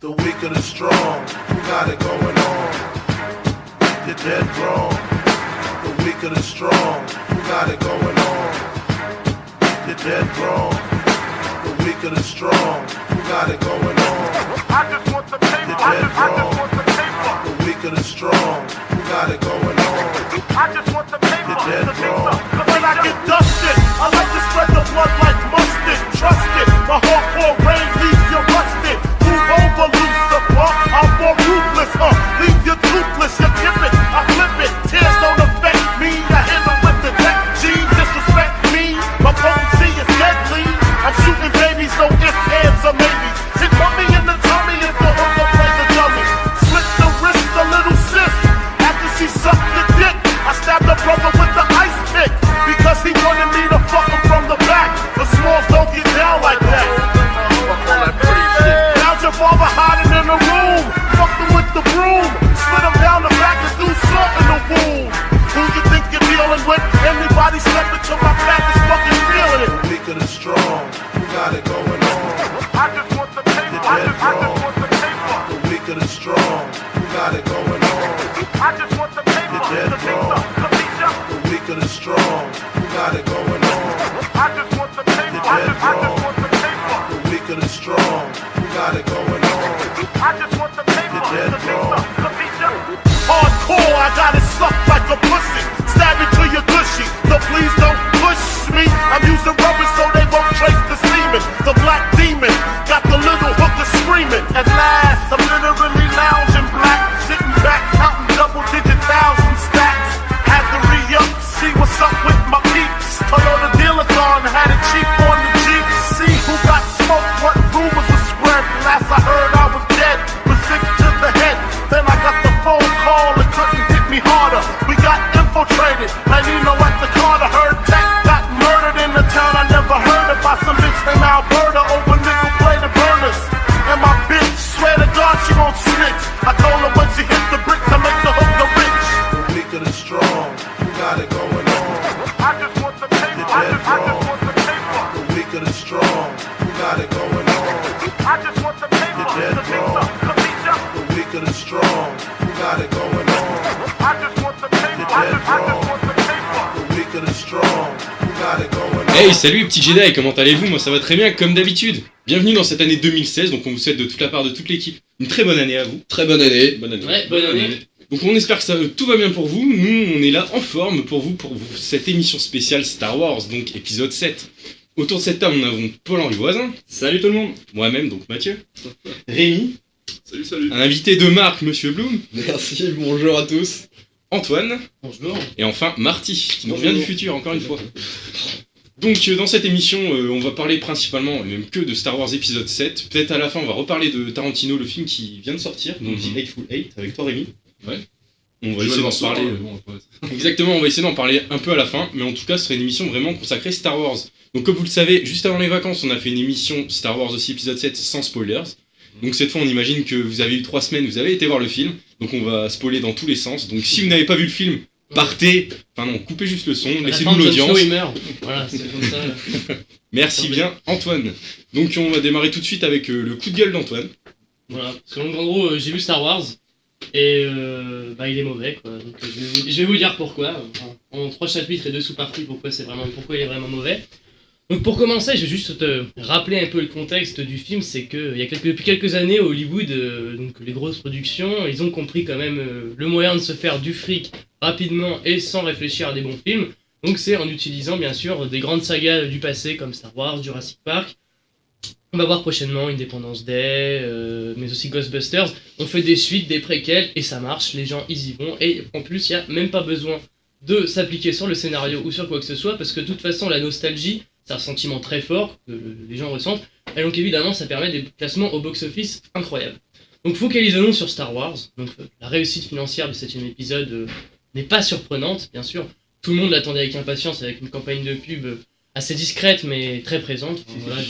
The weak or the strong, who got it going on? You're dead wrong. The weak or the strong, who got it going on? You're dead wrong. The weak or the strong, who got it going on? I just want the paper. You're dead wrong. The weak or the strong, who got it going on? I just want the paper. You're dead wrong. When I get dusted, I like to spread the blood like mustard. Trust it, my hardcore rain leaves you rusted. Move over, Lucifer, I'm more ruthless, leave you toothless, you tip it, I flip it. Tears don't affect me, I hit them with the tech G. Disrespect me, my potency is deadly. I'm shooting babies, no ifs, ands, or maybes. Hit mommy in the tummy if the hooker plays the dummy. Slit the wrist, a little sis. After she sucked the dick, I stabbed the brother with the ice pick. Because he wanted me to fuck him from the back. The smalls don't get down like that. Found your father hiding in the room. Fucked him with the broom. Slid him down the back and threw salt in the wound. Who you think you're dealing with? Anybody step into my back is fucking feeling it. The weak or the strong, who got it going on? I just want the paper. I just want the paper. The weak or the strong, who got it going on? I just want the paper. You're dead wrong. The weak or the strong, who got it going on? I just want the paper. You're dead wrong. The weak or the strong, who got it going on? I just want the paper. You're dead wrong. Hardcore, I got it sucked like a pussy. Stab it to your gushy, so please don't push me. I'm using rubber so they won't trace the semen. The black demon got the little hooker screaming. At last, I'm literally lounging black, sitting back, counting double-digit thousand stacks. Had to re-up, see what's up with my peeps. Toyota Dealer-thon had it cheap on the Jeep. See who got smoked, what rumors were spread. Last I heard I was dead, was sick to the head. Then I got the phone call, it couldn't hit me harder. We got infiltrated, like Nino at the Carter. Heard Tech got murdered in the town I never heard of by some bitch named Alberta over nickel plated burners. And my bitch, swear to God she won't snitch. I told her when she hit the bricks I make the hooker rich. The weak or the strong, who got it going on? I just want the paper. I just want the paper. The weak or the strong, who got it going on? I just want the paper. You're dead wrong. The weak or the strong, who got it going on? I just want the paper. You're dead wrong. The weak or the strong, who got it going on? Hey, salut petit Jedi, comment allez-vous? Moi ça va très bien comme d'habitude. Bienvenue dans cette année 2016, donc on vous souhaite de toute la part de toute l'équipe une très bonne année à vous. Très bonne année. Bonne année. Ouais, bonne année. Donc on espère que tout va bien pour vous. Nous on est là en forme pour vous cette émission spéciale Star Wars, donc épisode 7. Autour de cette table nous avons Paul-Henri Voisin. Salut tout le monde. Moi-même, donc Mathieu. Rémi. Salut. Un invité de marque, Monsieur Bloom. Merci, bonjour à tous. Antoine. Bonjour. Et enfin Marty, qui nous revient du futur encore une fois. Donc dans cette émission, on va parler principalement, et même que de Star Wars épisode 7. Peut-être à la fin on va reparler de Tarantino, le film qui vient de sortir, donc The Hateful Eight, avec toi Rémi. Ouais. On va essayer d'en parler. Exactement, on va essayer d'en parler un peu à la fin, mais en tout cas ce serait une émission vraiment consacrée Star Wars. Donc comme vous le savez, juste avant les vacances, on a fait une émission Star Wars aussi épisode 7 sans spoilers. Donc cette fois on imagine que vous avez eu 3 semaines, vous avez été voir le film, donc on va spoiler dans tous les sens. Donc si vous n'avez pas vu le film, partez, enfin non, coupez juste le son, laissez-nous l'audience. Voilà, c'est comme ça. Merci bien Antoine. Donc on va démarrer tout de suite avec le coup de gueule d'Antoine. Voilà, parce que donc, en gros, j'ai vu Star Wars, et il est mauvais, quoi. Donc je vais vous dire pourquoi, en 3 chapitres et 2 sous-parties, pourquoi il est vraiment mauvais. Donc pour commencer, je vais juste te rappeler un peu le contexte du film, c'est que depuis quelques années, Hollywood, donc les grosses productions, ils ont compris quand même le moyen de se faire du fric rapidement et sans réfléchir à des bons films. Donc c'est en utilisant bien sûr des grandes sagas du passé comme Star Wars, Jurassic Park. On va voir prochainement Independence Day, mais aussi Ghostbusters. On fait des suites, des préquels, et ça marche, les gens ils y vont. Et en plus, il n'y a même pas besoin de s'appliquer sur le scénario ou sur quoi que ce soit, parce que de toute façon, la nostalgie, c'est un sentiment très fort que les gens ressentent. Et donc évidemment, ça permet des classements au box-office incroyables. Donc focalisons-nous sur Star Wars. Donc la réussite financière du 7ème épisode n'est pas surprenante, bien sûr. Tout le monde l'attendait avec impatience, avec une campagne de pub assez discrète, mais très présente. Voilà,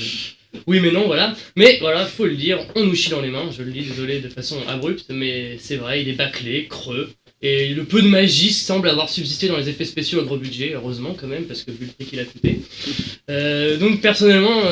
oui mais non, voilà. Mais voilà, faut le dire, on nous chie dans les mains. Je le dis, désolé, de façon abrupte, mais c'est vrai, il est bâclé, creux. Et le peu de magie semble avoir subsisté dans les effets spéciaux à gros budget, heureusement quand même, parce que vu le prix qu'il a coûté. Donc personnellement,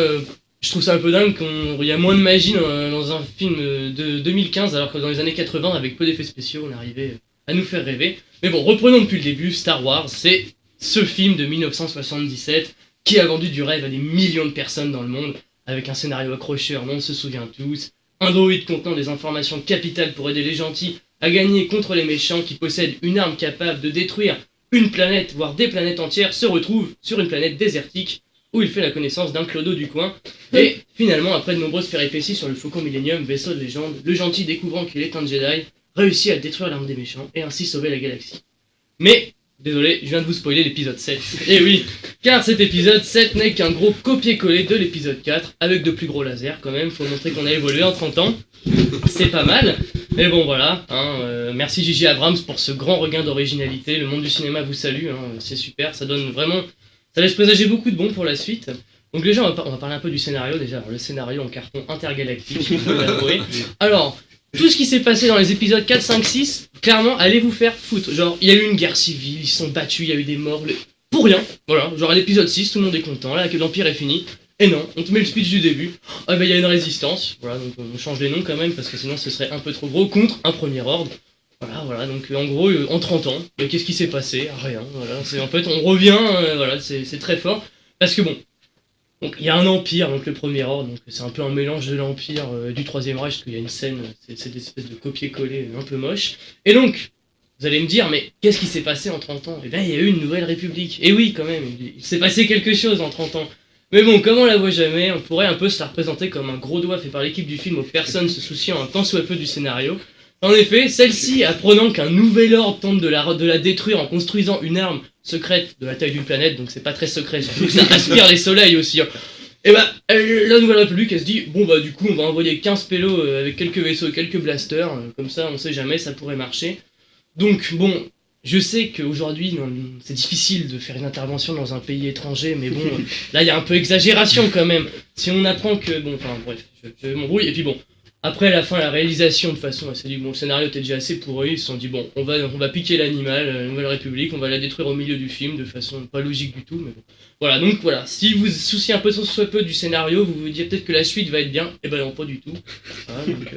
je trouve ça un peu dingue qu'il y a moins de magie dans un film de 2015, alors que dans les années 80, avec peu d'effets spéciaux, on arrivait à nous faire rêver. Mais bon, reprenons depuis le début, Star Wars, c'est ce film de 1977 qui a vendu du rêve à des millions de personnes dans le monde, avec un scénario accrocheur, on se souvient tous, un droïde contenant des informations capitales pour aider les gentils à gagner contre les méchants qui possèdent une arme capable de détruire une planète, voire des planètes entières, se retrouve sur une planète désertique où il fait la connaissance d'un clodo du coin. Et finalement, après de nombreuses péripéties sur le Faucon Millennium, vaisseau de légende, le gentil découvrant qu'il est un Jedi, réussit à détruire l'arme des méchants et ainsi sauver la galaxie. Mais, désolé, je viens de vous spoiler l'épisode 7. Et oui, car cet épisode 7 n'est qu'un gros copier-coller de l'épisode 4, avec de plus gros lasers quand même, faut montrer qu'on a évolué en 30 ans. C'est pas mal, mais bon voilà, merci J.J. Abrams pour ce grand regain d'originalité, le monde du cinéma vous salue, c'est super, ça donne vraiment, ça laisse présager beaucoup de bon pour la suite. Donc déjà on va parler un peu du scénario déjà, alors, le scénario en carton intergalactique, je peux l'avouer. Alors, tout ce qui s'est passé dans les épisodes 4, 5, 6, clairement allez vous faire foutre, genre il y a eu une guerre civile, ils se sont battus, il y a eu des morts, pour rien, voilà, genre à l'épisode 6 tout le monde est content, là que l'Empire est fini. Et non, on te met le speech du début, ah ben il y a une résistance, voilà, donc on change les noms quand même, parce que sinon ce serait un peu trop gros, contre un premier ordre. Voilà, donc en gros, en 30 ans, qu'est-ce qui s'est passé? Rien, voilà, en fait on revient, voilà, c'est très fort, parce que bon, donc il y a un empire, donc le premier ordre, donc c'est un peu un mélange de l'empire du Troisième Reich, parce qu'il y a une scène, c'est des espèces de copier-coller un peu moche, et donc, vous allez me dire, mais qu'est-ce qui s'est passé en 30 ans? Eh bien il y a eu une nouvelle république, et oui quand même, il s'est passé quelque chose en 30 ans. Mais bon, comme on la voit jamais, on pourrait un peu se la représenter comme un gros doigt fait par l'équipe du film aux personnes se souciant un tant soit peu du scénario. En effet, celle-ci, apprenant qu'un nouvel ordre tente de la détruire en construisant une arme secrète de la taille d'une planète, donc c'est pas très secret, surtout que ça aspire les soleils aussi. Et bah, la Nouvelle République, elle se dit, bon bah du coup on va envoyer 15 pélos avec quelques vaisseaux et quelques blasters, comme ça on sait jamais, ça pourrait marcher. Donc bon... Je sais qu'aujourd'hui, c'est difficile de faire une intervention dans un pays étranger, mais bon, là, il y a un peu exagération quand même. Si on apprend que... Bon, enfin, bref, je m'embrouille. Et puis bon, après, à la fin, la réalisation, de toute façon, elle s'est dit, bon, le scénario était déjà assez pourri. Ils se sont dit, bon, on va piquer l'animal, la Nouvelle République, on va la détruire au milieu du film, de façon pas logique du tout, mais bon. Voilà, donc voilà, si vous souciez un peu soit peu du scénario, vous vous dites peut-être que la suite va être bien, et ben non, pas du tout. Voilà, donc,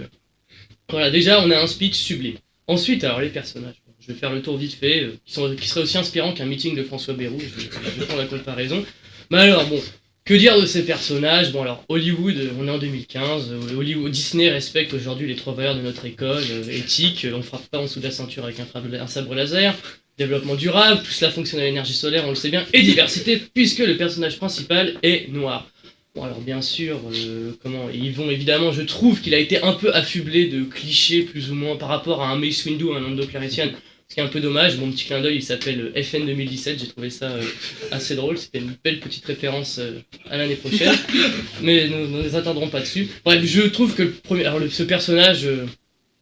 voilà, déjà, on a un speech sublime. Ensuite, alors, les personnages. Je vais faire le tour vite fait, qui serait aussi inspirant qu'un meeting de François Bayrou, je prends la comparaison. Mais alors bon, que dire de ces personnages? Bon alors, Hollywood, on est en 2015, Hollywood, Disney respecte aujourd'hui les 3 valeurs de notre école, éthique, on frappe pas en dessous de la ceinture avec un sabre laser, développement durable, tout cela fonctionne à l'énergie solaire, on le sait bien, et diversité, puisque le personnage principal est noir. Bon alors bien sûr, ils vont évidemment, je trouve qu'il a été un peu affublé de clichés plus ou moins par rapport à un Mace Windu, un Lando Calrissian, ce qui est un peu dommage. Mon petit clin d'œil, il s'appelle FN 2017, j'ai trouvé ça assez drôle, c'était une belle petite référence à l'année prochaine, mais nous ne nous attendrons pas dessus. Bref, je trouve que ce personnage,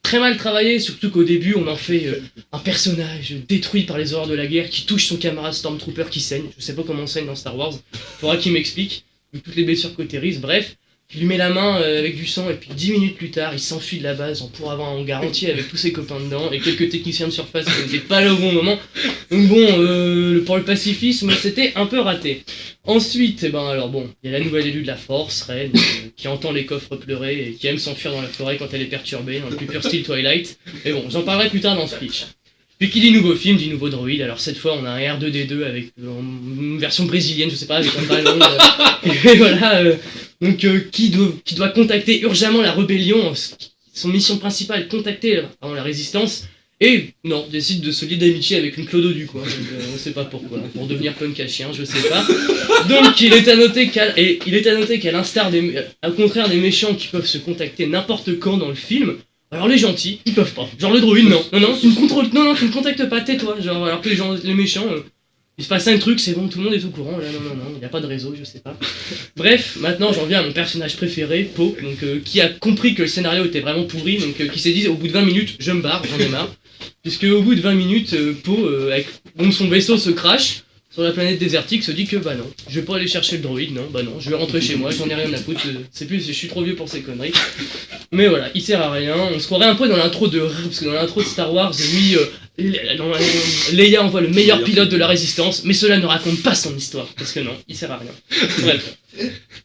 très mal travaillé, surtout qu'au début on en fait un personnage détruit par les horreurs de la guerre qui touche son camarade Stormtrooper qui saigne, je sais pas comment on saigne dans Star Wars, faudra qu'il m'explique. Toutes les blessures cautérisent, bref, il lui met la main avec du sang et puis 10 minutes plus tard, il s'enfuit de la base pour avoir un garantie avec tous ses copains dedans et quelques techniciens de surface qui n'étaient pas là au bon moment. Donc bon, pour le pacifisme, c'était un peu raté. Ensuite, il y a la nouvelle élue de la Force, Ren, qui entend les coffres pleurer et qui aime s'enfuir dans la forêt quand elle est perturbée, dans le plus pur style Twilight. Mais bon, j'en parlerai plus tard dans ce speech. Puis qui dit nouveau film, dit nouveau droïde. Alors cette fois, on a un R2D2 avec une version brésilienne, je sais pas, avec un ballon. Et voilà, qui doit contacter urgemment la rébellion. Son mission principale, contacter la résistance. Et non, décide de se lier d'amitié avec une Clodo du coin. On sait pas pourquoi, pour devenir punk à chien, je sais pas. Donc il est à noter qu'à l'instar au contraire des méchants qui peuvent se contacter n'importe quand dans le film. Alors les gentils, ils peuvent pas. Genre le droïde, non, tu me contactes pas, tais-toi. Genre alors que les méchants, il se passe un truc, c'est bon, tout le monde est au courant. Là, non, il y a pas de réseau, je sais pas. Bref, maintenant j'en viens à mon personnage préféré, Poe, donc qui a compris que le scénario était vraiment pourri, donc qui s'est dit au bout de 20 minutes, je me barre, j'en ai marre. Puisque au bout de 20 minutes, Poe, avec son vaisseau se crache sur la planète désertique, se dit que bah non, je vais pas aller chercher le droïde, non, je vais rentrer chez moi, j'en ai rien à foutre, je suis trop vieux pour ces conneries. Mais voilà, il sert à rien, on se croirait un peu dans l'intro parce que dans l'intro de Star Wars, Leia envoie le meilleur pilote de la résistance, mais cela ne raconte pas son histoire, parce que non, il sert à rien. Bref.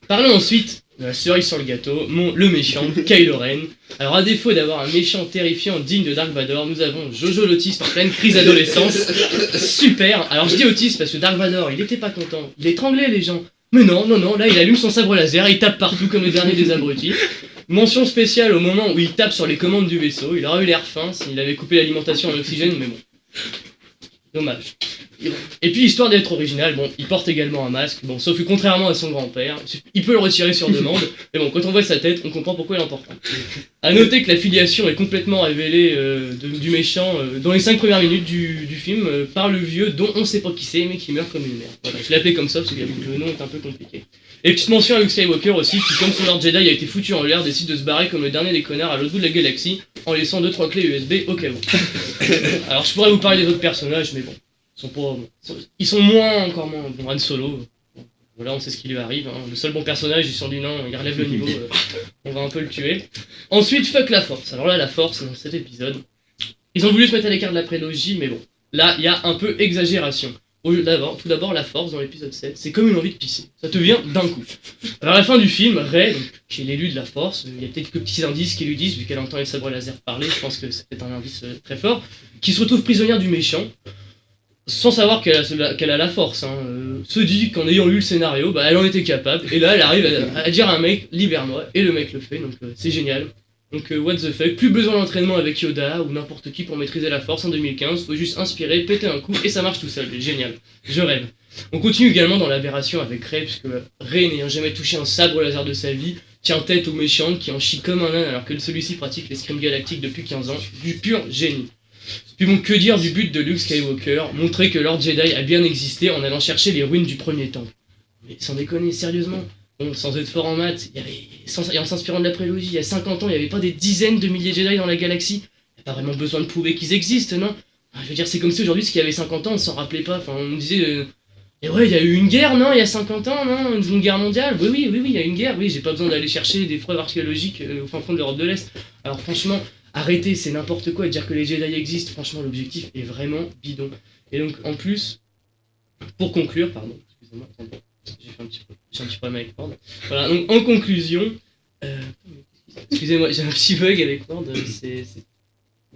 Parlons ensuite la cerise sur le gâteau, le méchant, Kylo Ren. Alors à défaut d'avoir un méchant terrifiant digne de Dark Vador, nous avons Jojo l'autiste en pleine crise d'adolescence. Super. Alors je dis autiste parce que Dark Vador, il était pas content, il étranglait les gens. Mais non, là il allume son sabre laser, il tape partout comme le dernier des abrutis. Mention spéciale au moment où il tape sur les commandes du vaisseau, il aurait eu l'air fin s'il avait coupé l'alimentation en oxygène, mais bon. Dommage. Et puis, histoire d'être original, bon, il porte également un masque, bon, sauf que contrairement à son grand-père, il peut le retirer sur demande, mais bon, quand on voit sa tête, on comprend pourquoi il en porte un. A noter que la filiation est complètement révélée du méchant dans les 5 premières minutes du film par le vieux dont on sait pas qui c'est, mais qui meurt comme une merde. Voilà, je l'ai appelé comme ça parce que le nom est un peu compliqué. Et petite mention à Luke Skywalker aussi, qui comme son Lord Jedi a été foutu en l'air, décide de se barrer comme le dernier des connards à l'autre bout de la galaxie, en laissant 2-3 clés USB au cas où. Alors je pourrais vous parler des autres personnages, mais bon. Ils sont encore moins. Bon, Han Solo, voilà, on sait ce qui lui arrive. Hein. Le seul bon personnage, ils sont dit non, il relève le niveau, on va un peu le tuer. Ensuite, fuck la Force. Alors là, la Force, dans cet épisode, ils ont voulu se mettre à l'écart de la prélogie, mais bon, là, il y a un peu exagération. Tout d'abord, la Force, dans l'épisode 7, c'est comme une envie de pisser. Ça te vient d'un coup. Alors à la fin du film, Rey, donc, qui est l'élu de la Force, il y a peut-être quelques petits indices qui lui disent, vu qu'elle entend les sabres laser parler, je pense que c'est peut-être un indice très fort, qui se retrouve prisonnière du méchant. Sans savoir qu'elle a la force, hein. Se dit qu'en ayant lu le scénario, bah elle en était capable, et là elle arrive à dire à un mec, libère-moi, et le mec le fait, donc c'est génial. Donc what the fuck, plus besoin d'entraînement avec Yoda ou n'importe qui pour maîtriser la force en 2015, faut juste inspirer, péter un coup, et ça marche tout seul, génial, je rêve. On continue également dans l'aberration avec Rey, puisque Rey n'ayant jamais touché un sabre laser de sa vie, tient tête au méchant qui en chie comme un âne alors que celui-ci pratique l'escrime galactique depuis 15 ans, du pur génie. Puis bon, que dire du but de Luke Skywalker, montrer que Lord Jedi a bien existé en allant chercher les ruines du premier temple. Mais sans déconner, sérieusement, bon, sans être fort en maths, en s'inspirant de la prélogie, il y a 50 ans, il n'y avait pas des dizaines de milliers de Jedi dans la galaxie. Il n'y a pas vraiment besoin de prouver qu'ils existent, non? Je veux dire, c'est comme si aujourd'hui, ce qu'il y avait 50 ans, on ne s'en rappelait pas. Enfin, on nous disait... Et ouais, il y a eu une guerre, non? Il y a 50 ans, non? Une guerre mondiale? Oui, il y a une guerre, oui, j'ai pas besoin d'aller chercher des preuves archéologiques au fin fond de l'Europe de l'Est. Alors franchement... Arrêtez, c'est n'importe quoi de dire que les Jedi existent, franchement l'objectif est vraiment bidon. Et donc en plus, pour conclure, pardon, excusez-moi, j'ai un petit problème avec Word. Voilà, donc en conclusion, excusez-moi, j'ai un petit bug avec Word, c'est...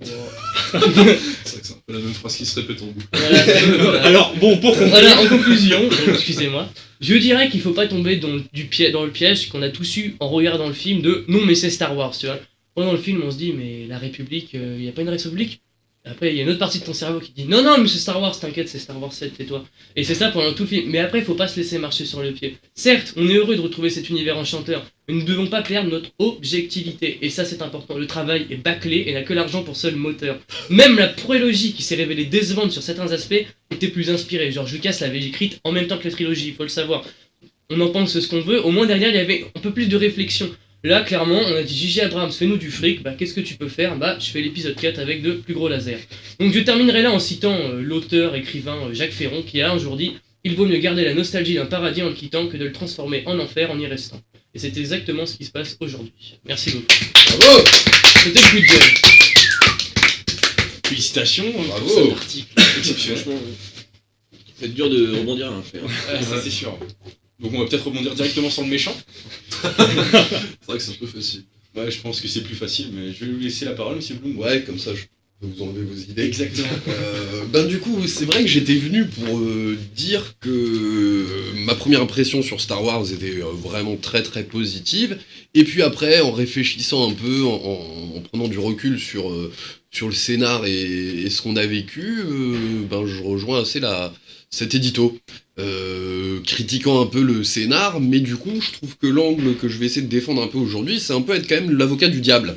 C'est vrai que c'est un peu la même phrase qui se répète en boucle. Voilà, alors, bon, pour conclure... Voilà, en conclusion, donc, excusez-moi, je dirais qu'il faut pas tomber dans le piège qu'on a tous eu en regardant le film de « Non mais c'est Star Wars », tu vois. Pendant le film, on se dit, mais la République, il n'y a pas une République? Après, il y a une autre partie de ton cerveau qui dit, non, mais c'est Star Wars, t'inquiète, c'est Star Wars 7, tais-toi. Et c'est ça pendant tout le film. Mais après, il faut pas se laisser marcher sur le pied. Certes, on est heureux de retrouver cet univers enchanteur, mais nous ne devons pas perdre notre objectivité. Et ça, c'est important. Le travail est bâclé et n'a que l'argent pour seul moteur. Même la prélogie, qui s'est révélée décevante sur certains aspects, était plus inspirée. George Lucas l'avait écrite en même temps que la trilogie, il faut le savoir. On en pense ce qu'on veut, au moins derrière, il y avait un peu plus de réflexion. Là, clairement, on a dit J.J. Abrams, fais-nous du fric, bah qu'est-ce que tu peux faire? Bah, je fais l'épisode 4 avec de plus gros lasers. Donc je terminerai là en citant l'auteur, écrivain Jacques Ferron, qui a un jour dit « Il vaut mieux garder la nostalgie d'un paradis en le quittant que de le transformer en enfer en y restant. » Et c'est exactement ce qui se passe aujourd'hui. Merci beaucoup. Bravo! C'était le coup de gueule. Félicitations Bravo. pour cet article exceptionnel. Franchement, c'est dur de rebondir à un fait. Ouais, ça c'est sûr. Donc on va peut-être rebondir directement sur le méchant. C'est vrai que c'est un peu facile. Ouais, je pense que c'est plus facile, mais je vais vous laisser la parole, monsieur Bloom. Ouais, comme ça, je peux vous enlever vos idées. Exactement. Du coup, c'est vrai que j'étais venu pour dire que ma première impression sur Star Wars était vraiment très très positive. Et puis après, en réfléchissant un peu, en prenant du recul sur le scénar et ce qu'on a vécu, je rejoins assez cet édito. Critiquant un peu le scénar, mais du coup, je trouve que l'angle que je vais essayer de défendre un peu aujourd'hui, c'est un peu être quand même l'avocat du diable.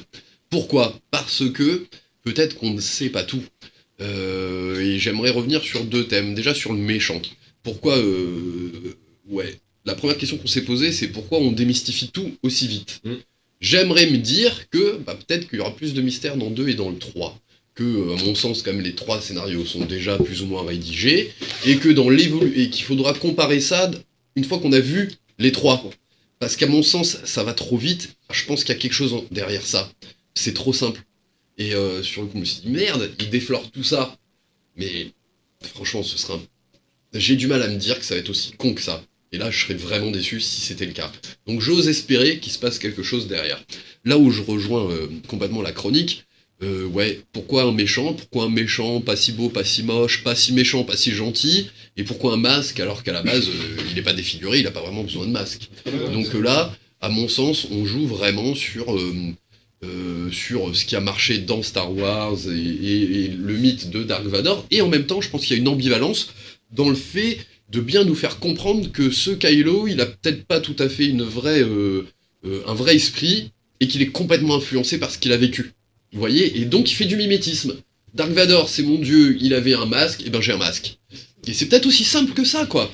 Pourquoi? Parce que peut-être qu'on ne sait pas tout. Et j'aimerais revenir sur deux thèmes. Déjà sur le méchant. Pourquoi la première question qu'on s'est posée, c'est pourquoi on démystifie tout aussi vite. J'aimerais me dire que peut-être qu'il y aura plus de mystère dans le 2 et dans le 3. Que, à mon sens, quand même, les 3 scénarios sont déjà plus ou moins rédigés, et que et qu'il faudra comparer ça une fois qu'on a vu les 3. Parce qu'à mon sens, ça va trop vite, je pense qu'il y a quelque chose derrière ça. C'est trop simple. Et sur le coup, je me suis dit, merde, il déflore tout ça. Mais franchement, j'ai du mal à me dire que ça va être aussi con que ça. Et là, je serais vraiment déçu si c'était le cas. Donc j'ose espérer qu'il se passe quelque chose derrière. Là où je rejoins complètement la chronique, ouais, pourquoi un méchant pas si beau, pas si moche, pas si méchant, pas si gentil, et pourquoi un masque alors qu'à la base, il n'est pas défiguré, il n'a pas vraiment besoin de masque. Donc là, à mon sens, on joue vraiment sur ce qui a marché dans Star Wars et le mythe de Dark Vador, et en même temps, je pense qu'il y a une ambivalence dans le fait de bien nous faire comprendre que ce Kylo, il a peut-être pas tout à fait un vrai esprit, et qu'il est complètement influencé par ce qu'il a vécu. Vous voyez? Et donc il fait du mimétisme. Dark Vador, c'est mon dieu, il avait un masque, et ben j'ai un masque. Et c'est peut-être aussi simple que ça, quoi.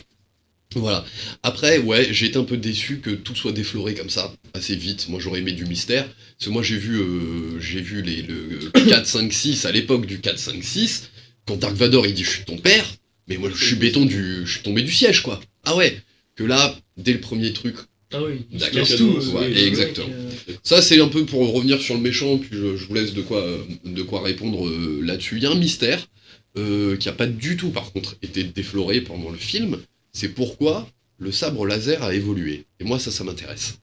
Voilà. Après, ouais, j'ai été un peu déçu que tout soit défloré comme ça, assez vite. Moi, j'aurais aimé du mystère. Parce que moi, j'ai vu le 4, 5, 6, à l'époque du 4, 5, 6, quand Dark Vador, il dit « je suis ton père », mais moi, je suis tombé du siège, quoi. Ah ouais, que là, dès le premier truc, Ah oui, d'accord, c'est tout, cadeau, ouais, oui, exactement. Ça, c'est un peu pour revenir sur le méchant, puis je vous laisse de quoi répondre là-dessus. Il y a un mystère qui n'a pas du tout, par contre, été défloré pendant le film. C'est pourquoi le sabre laser a évolué. Et moi, ça m'intéresse.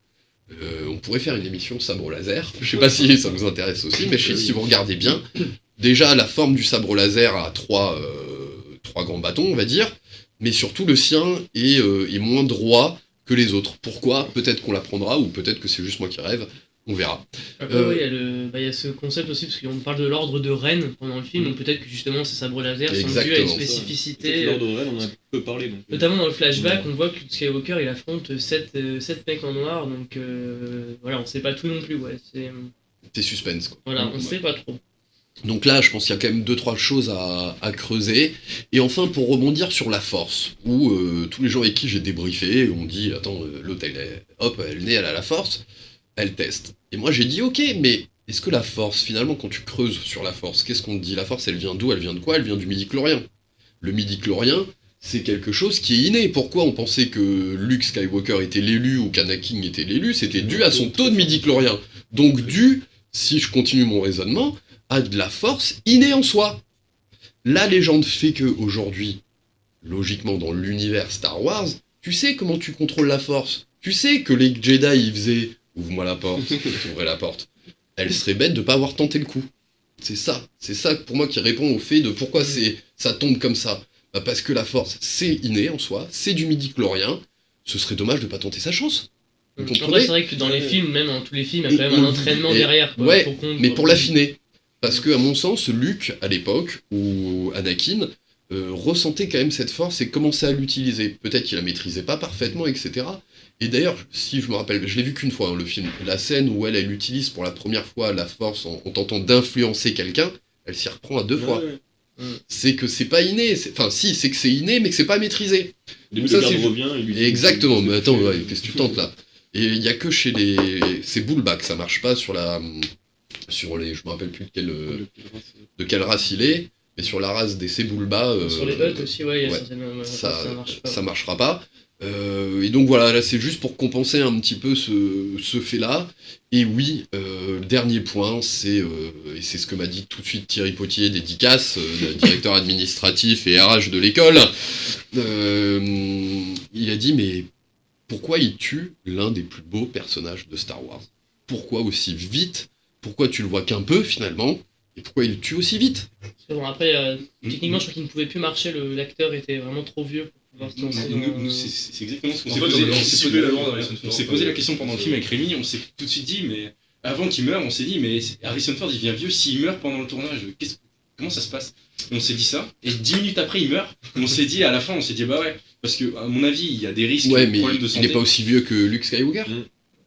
On pourrait faire une émission sabre laser. Je sais pas si ça vous intéresse aussi, mais si vous regardez bien, déjà, la forme du sabre laser a trois grands bâtons, on va dire, mais surtout, le sien est moins droit que les autres. Pourquoi? Peut-être qu'on l'apprendra, ou peut-être que c'est juste moi qui rêve. On verra. Après, oui, il y a ce concept aussi, parce qu'on parle de l'ordre de Rennes pendant le film, donc peut-être que justement ces sabres laser sont dus à une Exactement. spécificité. L'ordre de Rennes, on en a peu parlé. Donc, Notamment dans le flashback, on voit que Luke Skywalker il affronte 7 mecs en noir, donc voilà, on sait pas tout non plus, ouais. C'est suspense, quoi. Voilà, on sait pas trop. Donc là, je pense qu'il y a quand même 2-3 choses à creuser. Et enfin, pour rebondir sur la force, où tous les gens avec qui j'ai débriefé ont dit « Attends, l'autre, elle est née, elle a la force », elle teste. Et moi, j'ai dit « Ok, mais est-ce que la force, finalement, quand tu creuses sur la force, qu'est-ce qu'on te dit? La force, elle vient d'où? Elle vient de quoi? Elle vient du midi-chlorien. Le midi-chlorien, c'est quelque chose qui est inné. Pourquoi on pensait que Luke Skywalker était l'élu ou qu'Anakin était l'élu? C'était dû à son taux de midi-chlorien. Donc dû, si je continue mon raisonnement, à de la force innée en soi. La légende fait que aujourd'hui, logiquement dans l'univers Star Wars, tu sais comment tu contrôles la force. Tu sais que les Jedi ils faisaient « Ouvre-moi la porte, t'ouvrais la porte ». Elle serait bête de pas avoir tenté le coup. C'est ça pour moi qui répond au fait de pourquoi ça tombe comme ça. Bah parce que la force, c'est inné en soi, c'est du midi-chlorien, ce serait dommage de pas tenter sa chance. Vous Après, comprenez? c'est vrai que dans les films, même dans tous les films, il y a quand même un entraînement derrière. Quoi, Ouais, mais pour la l'affiner. Parce que, à mon sens, Luke, à l'époque, ou Anakin, ressentait quand même cette force et commençait à l'utiliser. Peut-être qu'il la maîtrisait pas parfaitement, etc. Et d'ailleurs, si je me rappelle, je l'ai vu qu'une fois, hein, le film, la scène où elle utilise pour la première fois la force en tentant d'influencer quelqu'un, elle s'y reprend à 2 fois. C'est que c'est pas inné, enfin si, c'est que c'est inné, mais que c'est pas maîtrisé. Début Ça, de garde c'est- revient, il lui dit- Exactement, mais attends, ouais, qu'est-ce que tu tentes là? Et il y a que chez c'est Bullback, ça marche pas sur je me rappelle plus de quelle race il est, mais sur la race des Sebulba, Sur les Hutt aussi, ouais, il y a ouais, certaines ça marche pas. ça marchera pas. Et donc voilà, là c'est juste pour compenser un petit peu ce fait-là. Et oui, le dernier point, et c'est ce que m'a dit tout de suite Thierry Potier, dédicace, le directeur administratif et RH de l'école. Il a dit, mais pourquoi il tue l'un des plus beaux personnages de Star Wars? Pourquoi aussi vite? Pourquoi tu le vois qu'un peu finalement? Et pourquoi il le tue aussi vite? Bon, après, techniquement, je crois qu'il ne pouvait plus marcher, l'acteur était vraiment trop vieux pour pouvoir se lancer dans... Nous, c'est exactement ce qu'on En s'est fait, posé. on a anticipé la loi d'Harrison On Ford. s'est posé la question pendant le film avec Rémi, on s'est tout de suite dit, mais avant qu'il meure, on s'est dit, mais Harrison Ford il devient vieux, s'il meurt pendant le tournage, comment ça se passe? Et on s'est dit ça, et 10 minutes après il meurt, et on s'est dit, à la fin, on s'est dit, bah ouais, parce que à mon avis, il y a des risques, Ouais, des mais problèmes de il santé. n'est pas aussi vieux que Luke Skywalker.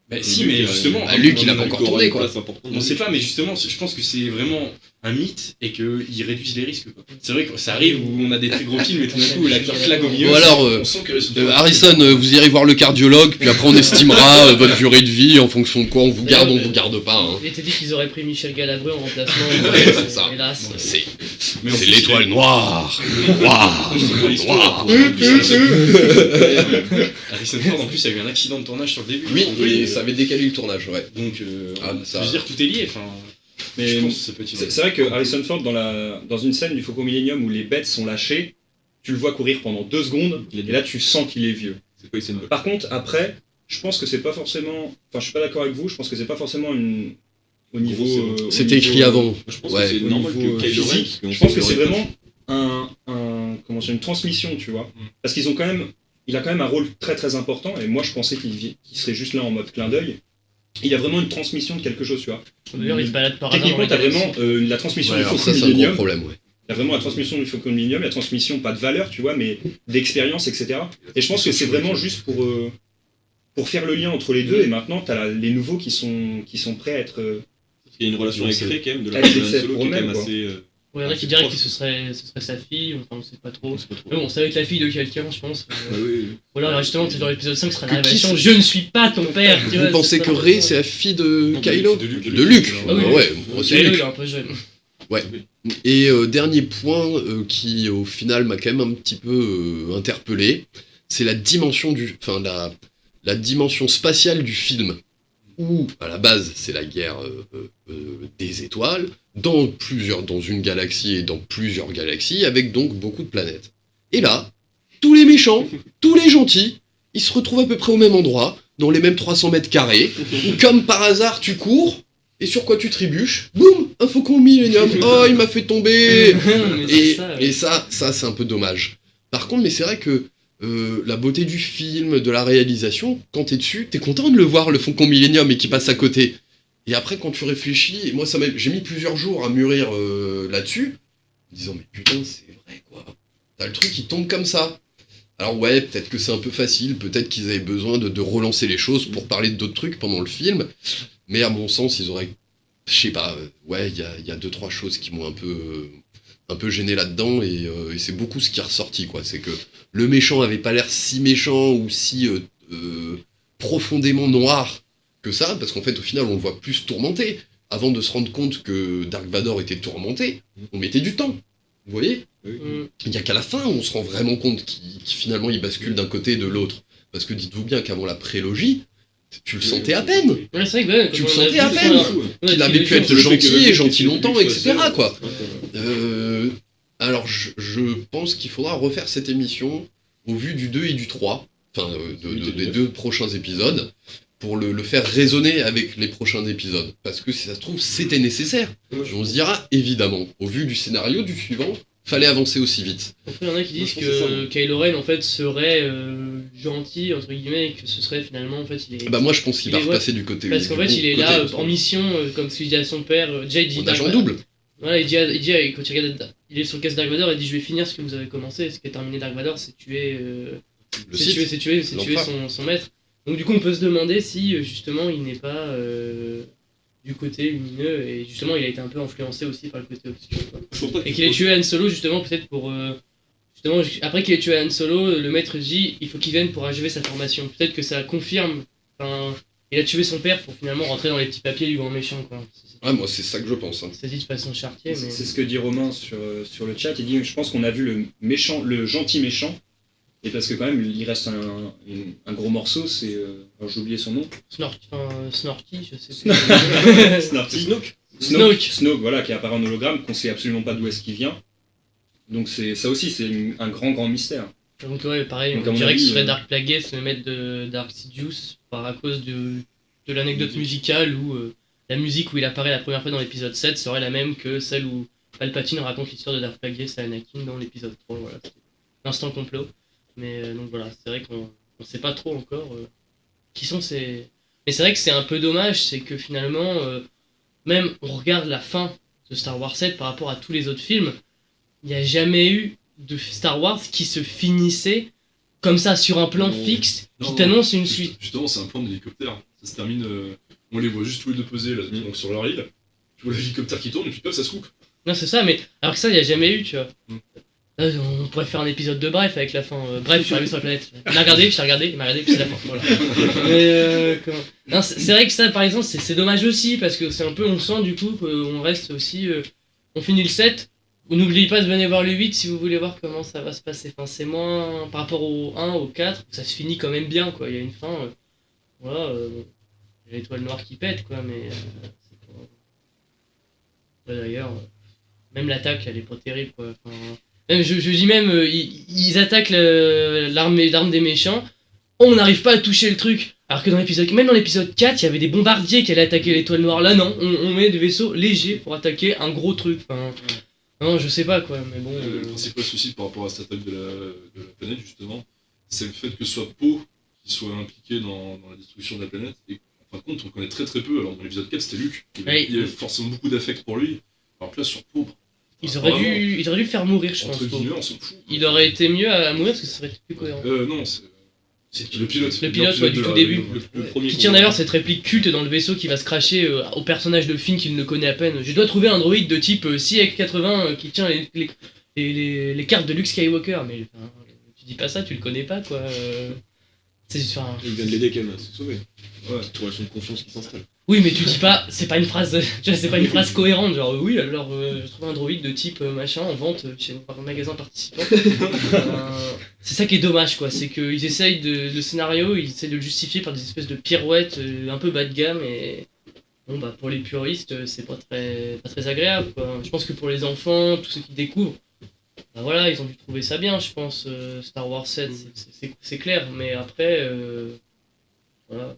Bah si, mais justement, Bah, Luke, il a pas encore tourné, quoi. on sait pas, mais justement, je pense que c'est vraiment un mythe et qu'ils réduisent les risques, quoi. C'est vrai que ça arrive où on a des très gros films et tout d'un coup l'acteur claque au milieu. Bon alors, On sent que Harrison, vous irez voir le cardiologue, puis après on estimera votre durée de vie en fonction de quoi on vous garde, on vous garde pas. Hein. Il était dit qu'ils auraient pris Michel Galabru en remplacement, Ouais, c'est ça. hélas. C'est Mais en c'est plus, l'étoile noire, noire, noire. Harrison Ford en plus a eu un accident de tournage sur le début. Oui, Donc, oui, ça avait décalé le tournage, ouais. Donc, Ah, ça- je veux dire, tout est lié. Enfin, Mais je pense que ça peut être une- c'est vrai que Harrison Ford, dans une scène du Faucon Millenium où les bêtes sont lâchées, tu le vois courir pendant 2 secondes, et là tu sens qu'il est vieux. C'est quoi, c'est une Par contre, après, je pense que c'est pas forcément. Enfin, je suis pas d'accord avec vous. Je pense que c'est pas forcément une. Au niveau. au C'était niveau, écrit avant. Je pense Ouais, que c'est au normal niveau, que Kylo Ren, physique, parce je pense sait que c'est aurait pas- vraiment comment dire, une transmission, tu vois. Parce qu'ils ont quand même. Il a quand même un rôle très très important. Et moi, je pensais qu'il serait juste là en mode clin d'œil. Il y a vraiment une transmission de quelque chose, tu vois. D'ailleurs, il se balade par hasard. Techniquement, dans t'as la vraiment galaxie. la transmission Ouais, du alors Faucon ça, c'est un gros Millennium. problème, ouais. Il y a vraiment la transmission du Faucon Millennium, la transmission, pas de valeur, tu vois, mais d'expérience, etc. Et je pense que c'est vraiment juste pour faire le lien entre les deux. Et maintenant, tu as les nouveaux qui sont prêts à être. Parce qu'il y a une relation Donc, avec Rey quand même, de la avec part de Han les Solo qui est quand eux-mêmes, même quoi. assez. Ouais, il y en a qui c'est diraient proche. que ce serait sa fille, enfin on sait pas trop. C'est pas trop. Mais bon, ça va être la fille de quelqu'un, je pense. Ouais, oui. Ou alors justement, peut-être dans l'épisode 5, ce sera la Que qui révélation. se- Je ne suis pas ton père, tu vois. Vous pensez c'est que ça. Rey, c'est la fille de Non, Kylo de Luke. De Luke. Ah oui, Ouais, moi, c'est Kylo, Luke. il est un peu jeune. Et dernier point qui au final m'a quand même un petit peu interpellé, c'est la dimension la dimension spatiale du film, où à la base c'est la guerre des étoiles dans une galaxie et dans plusieurs galaxies avec donc beaucoup de planètes. Et là, tous les méchants, tous les gentils, ils se retrouvent à peu près au même endroit, dans les mêmes 300 mètres carrés, où comme par hasard tu cours. Et sur quoi tu trébuches? Boum! Un faucon Millennium! Oh, il m'a fait tomber! Mais c'est Et, ça, et ça c'est un peu dommage. Par contre, mais c'est vrai que la beauté du film, de la réalisation, quand t'es dessus, t'es content de le voir, le Faucon Millennium, et qui passe à côté. Et après, quand tu réfléchis, et moi j'ai mis plusieurs jours à mûrir là-dessus, en disant, mais putain, c'est vrai, quoi. T'as le truc qui tombe comme ça. Alors ouais, peut-être que c'est un peu facile, peut-être qu'ils avaient besoin de relancer les choses pour parler d'autres trucs pendant le film, mais à mon sens, ils auraient, je sais pas, ouais, il y a deux, trois choses qui m'ont un peu gêné là-dedans, et c'est beaucoup ce qui est ressorti, quoi. C'est que le méchant avait pas l'air si méchant ou si profondément noir que ça, parce qu'en fait, au final, on le voit plus tourmenté. Avant de se rendre compte que Dark Vador était tourmenté, on mettait du temps. Vous voyez? Mm. Il n'y a qu'à la fin où on se rend vraiment compte qu'il finalement il bascule d'un côté et de l'autre. Parce que dites-vous bien qu'avant la prélogie, tu le sentais à peine. Ouais, c'est vrai que ouais, Tu quand le on a sentais vu à ça, peine. ouais, Qu'il avait pu être Le fait que gentil le et mec gentil ait fait longtemps, Luke etc. soit quoi. seul. Alors je pense qu'il faudra refaire cette émission au vu du 2 et du 3, enfin des deux prochains épisodes, pour le faire résonner avec les prochains épisodes. Parce que si ça se trouve, c'était nécessaire. Et on se dira, évidemment, au vu du scénario du suivant, fallait avancer aussi vite. Après, il y en a qui disent Je pense que c'est ça, que moi. Kylo Ren en fait serait gentil entre guillemets, et que ce serait finalement en fait il est. Bah moi je pense qu'il va Il est- repasser du côté Parce qu'en du fait bon il est côté. là en mission comme ce qu'il dit à son père. Déjà il dit En Dark agent Vador. double. Voilà, il dit quand il regarde, il est sur le casse Dark Vador, il dit je vais finir ce que vous avez commencé. Ce qui a terminé Dark Vador, c'est tuer, Le c'est site. tuer l'empereur. son maître. Donc du coup on peut se demander si justement il n'est pas du côté lumineux et justement il a été un peu influencé aussi par le côté obscur. Quoi. Je pense pas Et qu'il ait tué Han Solo justement peut-être pour justement après qu'il ait tué Han Solo, le maître dit il faut qu'il vienne pour achever sa formation. Peut-être que ça confirme. Enfin, il a tué son père pour finalement rentrer dans les petits papiers du grand méchant quoi. Ouais, moi c'est ça que je pense. Hein. C'est dit de façon chartier mais. C'est ce que dit Romain sur le chat. Il dit je pense qu'on a vu le gentil méchant. Et parce que quand même, il reste un gros morceau, c'est. Alors j'ai oublié son nom. Snorky, je sais pas. Snorty. Snoke. Snoke, voilà, qui apparaît en hologramme, qu'on sait absolument pas d'où est-ce qu'il vient. Donc ça aussi, c'est un grand mystère. Donc ouais, pareil, Donc, à on mon dirait que avis, ce serait Dark Plagueis, le maître de Dark Sidious, à cause de l'anecdote musicale où la musique où il apparaît la première fois dans l'épisode 7 serait la même que celle où Palpatine raconte l'histoire de Dark Plagueis à Anakin dans l'épisode 3. Voilà, c'était l'instant complot. Mais donc voilà, c'est vrai qu'on sait pas trop encore qui sont ces. Mais c'est vrai que c'est un peu dommage, c'est que finalement, même on regarde la fin de Star Wars 7 par rapport à tous les autres films, il n'y a jamais eu de Star Wars qui se finissait comme ça sur un plan Non. fixe qui Non, t'annonce une suite. Justement, c'est un plan d'hélicoptère. Ça se termine. On les voit juste tous les deux posés là, donc sur leur île. Tu vois l'hélicoptère qui tourne et puis paf, ça se coupe. Non, c'est ça, mais alors que ça, il n'y a jamais eu, tu vois. Mm. Là, on pourrait faire un épisode de Bref avec la fin. Bref, je suis arrivé sur la planète. Il m'a regardé, je t'ai regardé, il m'a regardé, puis c'est la fin. Voilà. Mais non, c'est vrai que ça, par exemple, c'est dommage aussi, parce que c'est un peu, on sent du coup qu'on reste aussi. On finit le 7. N'oubliez pas de venir voir le 8 si vous voulez voir comment ça va se passer. Enfin, c'est moins. Par rapport au 1, au 4, ça se finit quand même bien, quoi. Il y a une fin. Voilà. Bon, il y a l'étoile noire qui pète, quoi, mais. C'est pas... Ouais, d'ailleurs, même l'attaque, elle est pas terrible, quoi. Enfin, même, je dis même, ils attaquent l'arme des méchants. on n'arrive pas à toucher le truc. Alors que même dans l'épisode 4, il y avait des bombardiers qui allaient attaquer l'étoile noire. Là, non, on met des vaisseaux légers pour attaquer un gros truc. Enfin, non, je sais pas quoi, mais bon. Le principal souci par rapport à cette attaque de la planète, justement, c'est le fait que ce soit Poe qui soit impliqué dans la destruction de la planète. Et en fin de compte, on le connaît très très peu. Alors dans l'épisode 4, c'était Luke. Il y avait forcément beaucoup d'affect pour lui. Alors que là, sur Poe, Ils auraient dû le faire mourir, je pense. entre guillemets, on s'en fout. Il aurait été mieux à mourir parce que ça serait plus cohérent. Non, c'est le pilote. Le pilote, ouais, du tout début. Le premier Qui tient d'ailleurs cette réplique culte dans le vaisseau qui va se cracher au personnage de Finn qu'il ne connaît à peine. Je dois trouver un droïde de type CX-80 qui tient les cartes de Luke Skywalker. Mais enfin, tu dis pas ça, tu le connais pas quoi. C'est enfin. Il vient de l'aider quand même à se sauver. Ouais, toute relation de confiance qui s'installe. Oui, mais tu dis pas, c'est pas une phrase, tu vois, c'est pas une phrase cohérente. Genre oui, alors je trouve un droïde de type machin en vente chez un magasin participant. C'est ça qui est dommage quoi, c'est qu'ils essayent le scénario, ils essayent de le justifier par des espèces de pirouettes un peu bas de gamme et bon bah pour les puristes c'est pas très agréable quoi. Je pense que pour les enfants, tous ceux qui découvrent, bah voilà, ils ont dû trouver ça bien, je pense. Star Wars 7, c'est clair, mais après voilà.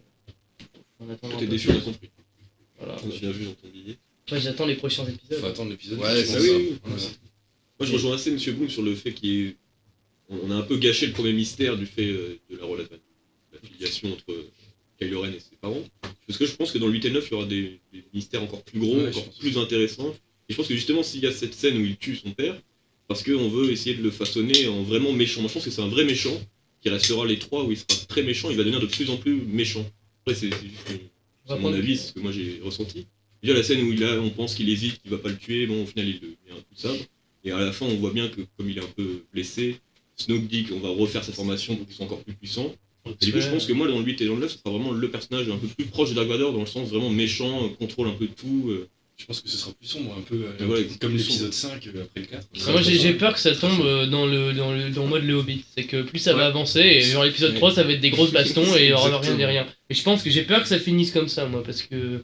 On attend un T'es peu déçu, plus. on a compris. Voilà. On a bien vu dans ton billet. Moi j'attends les prochains épisodes. Faut attendre l'épisode. Ouais, je c'est pense. oui, ça. oui. Moi, je rejoins assez Monsieur Boom sur le fait qu'on a un peu gâché le premier mystère du fait de la relation, la filiation entre Kylo Ren et ses parents. Parce que je pense que dans le 8 et 9, il y aura des mystères encore plus gros, Ouais, encore je pense plus intéressants. Et je pense que justement, s'il y a cette scène où il tue son père, parce qu'on veut essayer de le façonner en vraiment méchant. Moi, je pense que c'est un vrai méchant qui restera les 3 où il sera très méchant, il va devenir de plus en plus méchant. Après, c'est juste On va mon prendre- avis, c'est ce que moi j'ai ressenti. Déjà, la scène où on pense qu'il hésite, qu'il va pas le tuer, bon, au final, il le met un coup de sabre. Et à la fin, on voit bien que, comme il est un peu blessé, Snoke dit qu'on va refaire sa formation pour qu'il soit encore plus puissant. Et du coup, je pense que moi, dans le 8 et dans le 9, ce sera vraiment le personnage un peu plus proche de Dark Vador, dans le sens vraiment méchant, contrôle un peu tout. Je pense que ce sera plus sombre, un peu Ouais, comme plus l'épisode 5 après le 4. Moi j'ai peur que ça tombe dans le mode le Hobbit. C'est que plus ça va avancer, et genre l'épisode 3 ça va être des grosses bastons et il y aura rien des rien. Et je pense que j'ai peur que ça finisse comme ça moi parce que.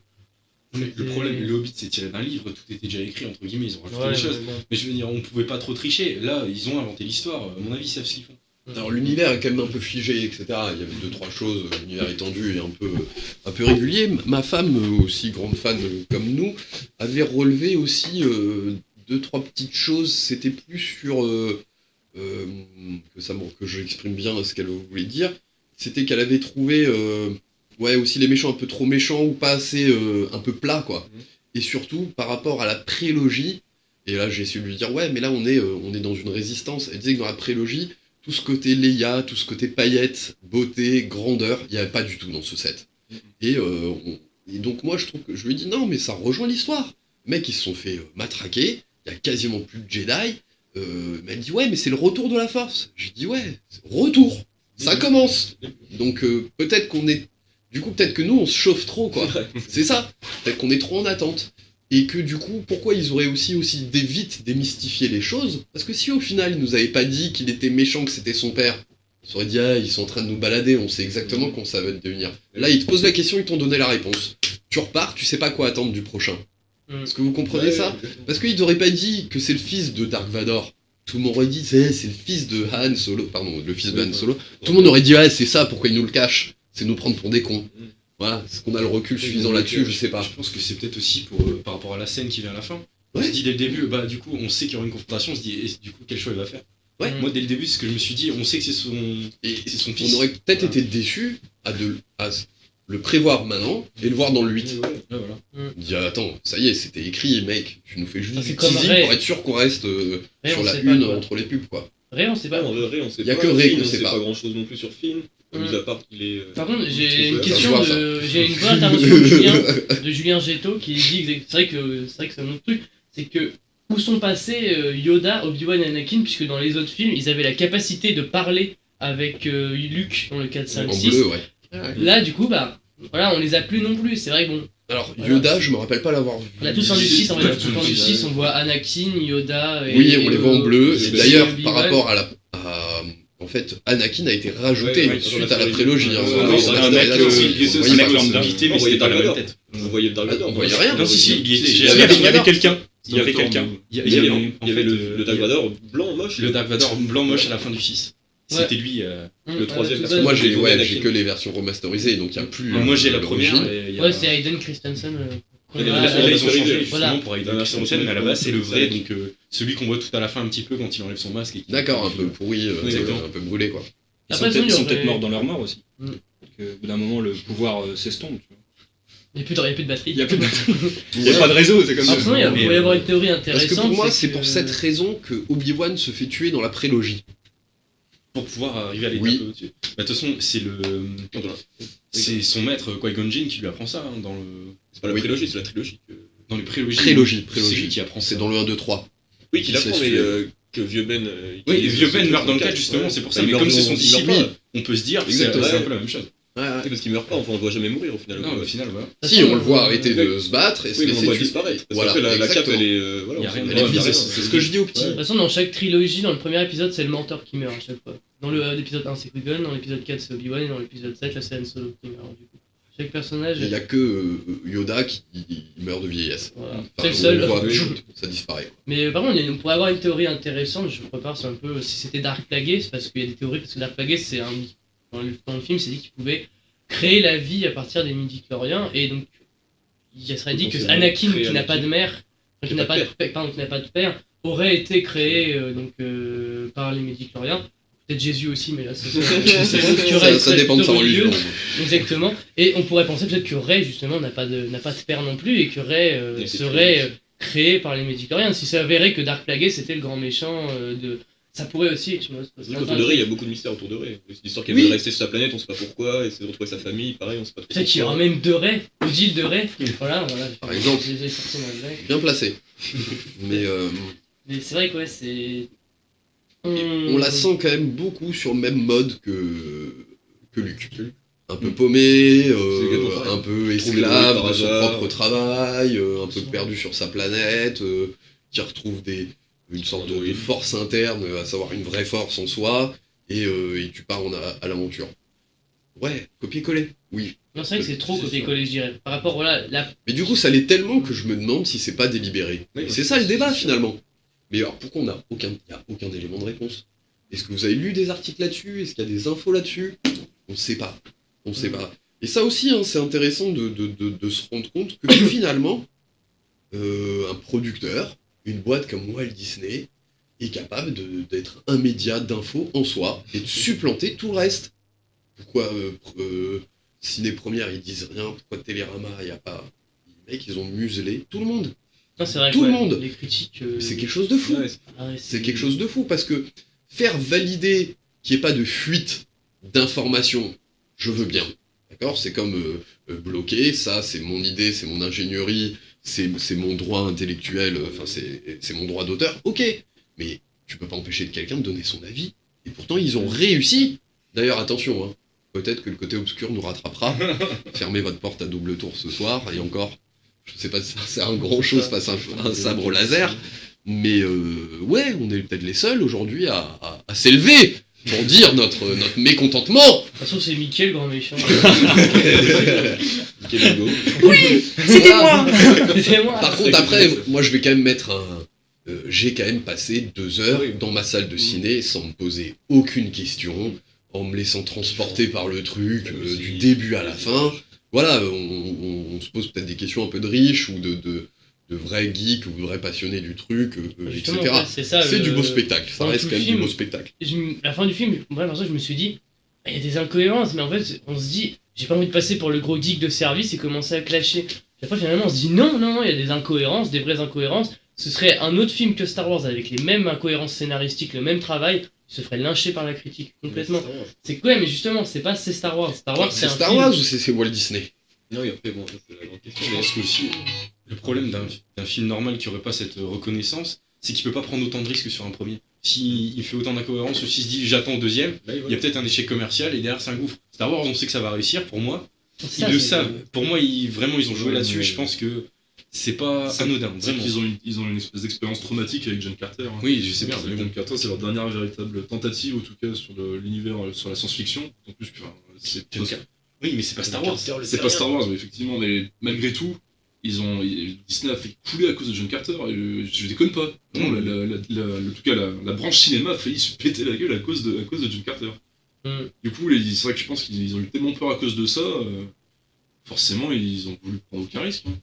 Mais le problème, le Hobbit c'est tiré d'un livre, tout était déjà écrit, entre guillemets, ils ont rajouté Ouais, des choses. mais bon. Mais je veux dire, on pouvait pas trop tricher. Là, ils ont inventé l'histoire. À mon avis, ils savent ce qu'ils font. Alors l'univers est quand même un peu figé, etc. Il y avait 2-3 choses, l'univers étendu et un peu régulier. Ma femme, aussi grande fan comme nous, avait relevé aussi 2-3 petites choses. C'était plus sur que j'exprime bien ce qu'elle voulait dire. C'était qu'elle avait trouvé aussi les méchants un peu trop méchants ou pas assez un peu plats quoi. Et surtout par rapport à la prélogie. Et là j'ai essayé de lui dire ouais mais là on est dans une résistance. Elle disait que dans la prélogie tout ce côté Leia, tout ce côté paillettes, beauté, grandeur, il n'y avait pas du tout dans ce set. Et donc moi je lui ai dit non mais ça rejoint l'histoire. Les mecs ils se sont fait matraquer, il y a quasiment plus de Jedi. Mais elle dit ouais mais c'est le retour de la force. J'ai dit ouais, retour, ça commence. Donc peut-être que nous on se chauffe trop quoi. C'est ça, peut-être qu'on est trop en attente. Et que du coup, pourquoi ils auraient aussi vite démystifié les choses? Parce que si au final ils nous avaient pas dit qu'il était méchant, que c'était son père, ils auraient dit ah ils sont en train de nous balader, on sait exactement comment ça va devenir. Là ils te posent la question, ils t'ont donné la réponse. Tu repars, tu sais pas quoi attendre du prochain. Est-ce que vous comprenez ça? Parce qu'ils auraient pas dit que c'est le fils de Dark Vador. Tout le monde aurait dit c'est le fils de Han Solo, pardon, le fils de Han Solo. Tout le monde aurait dit ah c'est ça, pourquoi ils nous le cachent? C'est nous prendre pour des cons. Voilà, est-ce qu'on a le recul suffisant là-dessus? Je sais pas. Je pense que c'est peut-être aussi par rapport à la scène qui vient à la fin. On Ouais. se dit dès le début, bah du coup, on sait qu'il y aura une confrontation, on se dit, et du coup, quel choix il va faire? Ouais. Moi, dès le début, c'est ce que je me suis dit, on sait que c'est son fils. On aurait peut-être été déçus à le prévoir maintenant et le voir dans le 8. Ouais, voilà. Il dit attends, ça y est, c'était écrit, mec, tu nous fais juste Ça, du c'est comme teasing Ray. pour être sûr qu'on reste Ray, sur on la sait pas, une quoi. entre les pubs quoi. Rien, on sait pas. En vrai, on sait Y a pas. que Ray Finn, qu'on on sait sait pas. pas grand-chose non plus sur Finn, mis à part qu'il est. Par contre, j'ai une Ça, question je vois j'ai une vraie intervention de Julien Getto qui dit que c'est vrai que c'est un autre truc, c'est que où sont passés Yoda, Obi-Wan et Anakin, puisque dans les autres films, ils avaient la capacité de parler avec Luke dans le 4, 5, En 6. bleu, ouais. Là, du coup, bah, voilà, on les a plus non plus. C'est vrai que bon, Alors Voilà. Yoda, je me rappelle pas l'avoir vu. on a tous en du 6, on Tous en du 6, on voit Anakin, Yoda et... Oui, on les voit en bleu. Et et d'ailleurs, Obi-Wan. par rapport en fait, Anakin a été rajouté Ouais, suite à la prélogie. hein. Ouais, c'est On un voyait mec, pas un ça. mec lambda invité, mais On voyait c'était pas la Dark même Vador. tête. On voyait Dark Vador. On voyait rien. Non, si, Il y j'ai- avait quelqu'un. Il y avait quelqu'un. Il y Il y avait en le fait, Dark Vador blanc moche. le Dark Vador blanc moche à la fin du 6. C'était lui. Le troisième, Parce parce que Moi, j'ai j'ai que les versions remasterisées, donc il n'y a plus. Moi, j'ai la première. l'origine. Et il y a- Ouais, c'est Hayden Christensen. Il y a Là, la version ils ont changé remasterisée. justement Voilà. pour Hayden La version Christensen, mais à la base c'est le vrai, remasterisée. donc celui qu'on voit tout à la fin un petit peu quand il enlève son masque. Et D'accord, un peu pourri, Exactement. un peu brûlé, quoi. Ils Après, sont sinon, il y peut-être aurait- morts dans leur mort aussi. Mm. Donc, au bout d'un moment, le pouvoir s'estompe. Tu vois. Il n'y a plus de batterie. Il n'y a pas de réseau, c'est comme ça. Alors, sinon, il pourrait y avoir une théorie Parce que intéressante. pour moi, c'est c'est que- pour cette raison que Obi-Wan se fait tuer dans la prélogie. pour pouvoir arriver à l'étape Oui. au-dessus. Bah, de toute façon, c'est son maître Qui-Gon Jinn qui lui apprend ça dans le C'est pas la Oui. prélogie, c'est la trilogie. dans les prélogies. Prélogie, C'est prélogie. lui qui apprend ça. C'est dans le 1, 2, 3. Oui, qu'il Il apprend, s'est mais tué. que Vieux Ben. Oui, et utilise Vieux ce Ben truc meurt dans le quatre, 4 justement, ouais. c'est pour ça. Bah, Mais il comme meurt c'est son dans- il disciple, meurt pas. on peut se dire que Exactement. c'est un peu la même chose. Ouais, ouais. Oui, parce qu'il meurt pas, enfin on le voit jamais mourir au final. Non, Ouais. au final, voilà. Si, on le voit arrêter ouais. de se battre et se Oui, mais on le laisser voit tuer. disparaître. Parce Voilà, qu'après la cape, exactement. elle est. Voilà, Il y a on rien sait de pas, Elle est il y a visée, rien. c'est ce que je dis aux petits. De toute façon, dans chaque trilogie, dans le premier épisode, c'est le mentor qui meurt à chaque fois. Dans l'épisode 1, c'est Qui-Gon, dans l'épisode 4, c'est Obi-Wan, et dans l'épisode 7, là, c'est Han Solo qui meurt. Du coup. Chaque personnage. Il n'y a que Yoda qui meurt de vieillesse. Voilà. Enfin, C'est le seul. on voit, ça disparaît. Mais par contre, on pourrait avoir une théorie intéressante, je prépare, c'est un peu si c'était Dark Plagueis, parce qu'il y a des théories, parce que Dark Plagueis, c'est un. Dans le film, c'est dit qu'il pouvait créer la vie à partir des midi-chloriens, et donc il serait dit que Potentiellement Anakin, créer qui n'a Anakin. pas de mère, qui n'a pas de père, pardon, qui n'a pas de père, aurait été créé par les midi-chloriens. Peut-être Jésus aussi, mais là, c'est Ça dépend de sa religion. Exactement. Et on pourrait penser peut-être que Rey, justement, n'a pas de père non plus, et que Rey Il a été serait créé. créé par les Médicloriens. Si ça avérait que Dark Plagueis c'était le grand méchant de. Ça pourrait aussi être une autre. Autour de Rey, il y a beaucoup de mystères autour de Rey. C'est l'histoire qu'elle Oui. veut rester sur sa planète, on sait pas pourquoi, et c'est de retrouver sa famille, pareil, on sait pas trop Peut-être qu'il y aura pourquoi. même deux Rey, Odile de Rey. Voilà. Par exemple. Je les ai sortis dans le deck. Bien placé. Mais Mais c'est vrai que ouais, c'est. on la sent quand même beaucoup sur le même mode que Luke. Un peu paumé, exactement pareil. un peu Trouver esclave par de son hasard. propre travail, un peu perdu sur sa planète, qui retrouve une sorte de force interne, à savoir une vraie force en soi, et tu pars à l'aventure. Ouais, copier-coller, oui. Non, c'est vrai que c'est trop C'est copier-coller, je dirais. Par rapport, voilà, la. Mais du coup, ça l'est tellement que je me demande si c'est pas délibéré. Oui, Et c'est ça le débat finalement. Mais alors pourquoi il n'y a aucun élément de réponse? Est-ce que vous avez lu des articles là-dessus? Est-ce qu'il y a des infos là-dessus? On ne sait pas. On ne sait pas. Et ça aussi, hein, c'est intéressant de se rendre compte que finalement, un producteur, une boîte comme Walt Disney, est capable d'être un média d'infos en soi et de supplanter tout le reste. Pourquoi Ciné Première, ils disent rien? Pourquoi Télérama, il n'y a pas... Les mecs, ils ont muselé tout le monde. Non, c'est vrai Tout que, le ouais, monde. Les critiques. C'est quelque chose de fou. Ouais, Ah ouais, C'est quelque chose de fou parce que faire valider qu'il n'y ait pas de fuite d'informations, je veux bien. D'accord? C'est comme bloquer, ça c'est mon idée, c'est mon ingénierie, c'est mon droit intellectuel, enfin c'est mon droit d'auteur. Ok, mais tu peux pas empêcher de quelqu'un de donner son avis. Et pourtant ils ont réussi. D'ailleurs attention, hein, peut-être que le côté obscur nous rattrapera. Fermez votre porte à double tour ce soir et encore, je sais pas si ça sert à grand chose face à un sabre laser. Mais ouais, on est peut-être les seuls aujourd'hui à s'élever pour dire notre mécontentement. De toute façon, c'est Mickey le grand méchant. Quel ego. C'était moi. C'était moi. Par contre, après, moi je vais quand même mettre un... j'ai quand même passé 2 heures dans ma salle de ciné sans me poser aucune question, en me laissant transporter par le truc du début à la fin. Voilà, on se pose peut-être des questions un peu de riches ou de vrais geeks ou de vrais passionnés du truc, Justement, etc. ouais, c'est ça. C'est du beau spectacle, ça dans reste tout quand même film, du beau spectacle. La fin du film, moi, pour ça, je me suis dit, il y a des incohérences, mais en fait, on se dit, j'ai pas envie de passer pour le gros geek de service et commencer à clasher. Et après, finalement, on se dit, non, il y a des incohérences, des vraies incohérences. Ce serait un autre film que Star Wars avec les mêmes incohérences scénaristiques, le même travail, il se ferait lyncher par la critique, complètement. C'est quoi, mais justement, c'est Star Wars. Star Wars, c'est C'est un Star film. Wars ou c'est Walt Disney? Non, et après, bon, ça, c'est la grande question. Je pense que aussi, le problème d'un film normal qui aurait pas cette reconnaissance, c'est qu'il peut pas prendre autant de risques sur un premier. S'il fait autant d'incohérences ou s'il se dit j'attends au deuxième, il y a peut-être un échec commercial et derrière c'est un gouffre. Star Wars, on sait que ça va réussir pour moi. C'est ça, Ils le c'est- savent. Pour moi, vraiment, ils ont joué Ouais, là-dessus mais- et je pense que c'est pas C'est- anodin, C'est vraiment. qu'ils ont une espèce d'expérience traumatique avec John Carter. Hein. Oui, je sais bien. Avec John Carter, c'est leur dernière véritable tentative, en tout cas, sur l'univers, sur la science-fiction. En plus, enfin, c'est John Carter. Oui, mais c'est pas Star Wars. c'est pas Star Wars, mais effectivement, mais malgré tout, Disney a fait couler à cause de John Carter, et je déconne pas. Vraiment, en tout cas, la branche cinéma a failli se péter la gueule à cause de John Carter. Du coup, c'est vrai que je pense qu'ils ont eu tellement peur à cause de ça, forcément, ils ont voulu prendre aucun risque. Hein.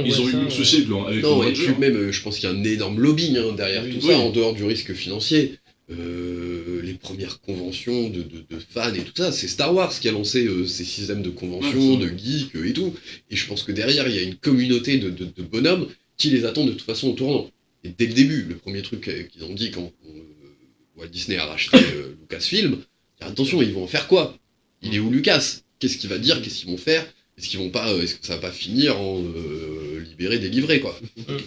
Ils ont eu le souci avec non, le et puis même, je pense qu'il y a un énorme lobbying derrière tout ça, en dehors du risque financier. Les premières conventions de fans et tout ça, c'est Star Wars qui a lancé ces systèmes de conventions, de geeks et tout. Et je pense que derrière, il y a une communauté de bonhommes qui les attend de toute façon au tournant. Et dès le début, le premier truc qu'ils ont dit quand Walt Disney a racheté Lucasfilm, attention, ils vont en faire quoi? Il est où Lucas? Qu'est-ce qu'il va dire? Qu'est-ce qu'ils vont faire? Est-ce que ça va pas finir en libéré, délivré, quoi?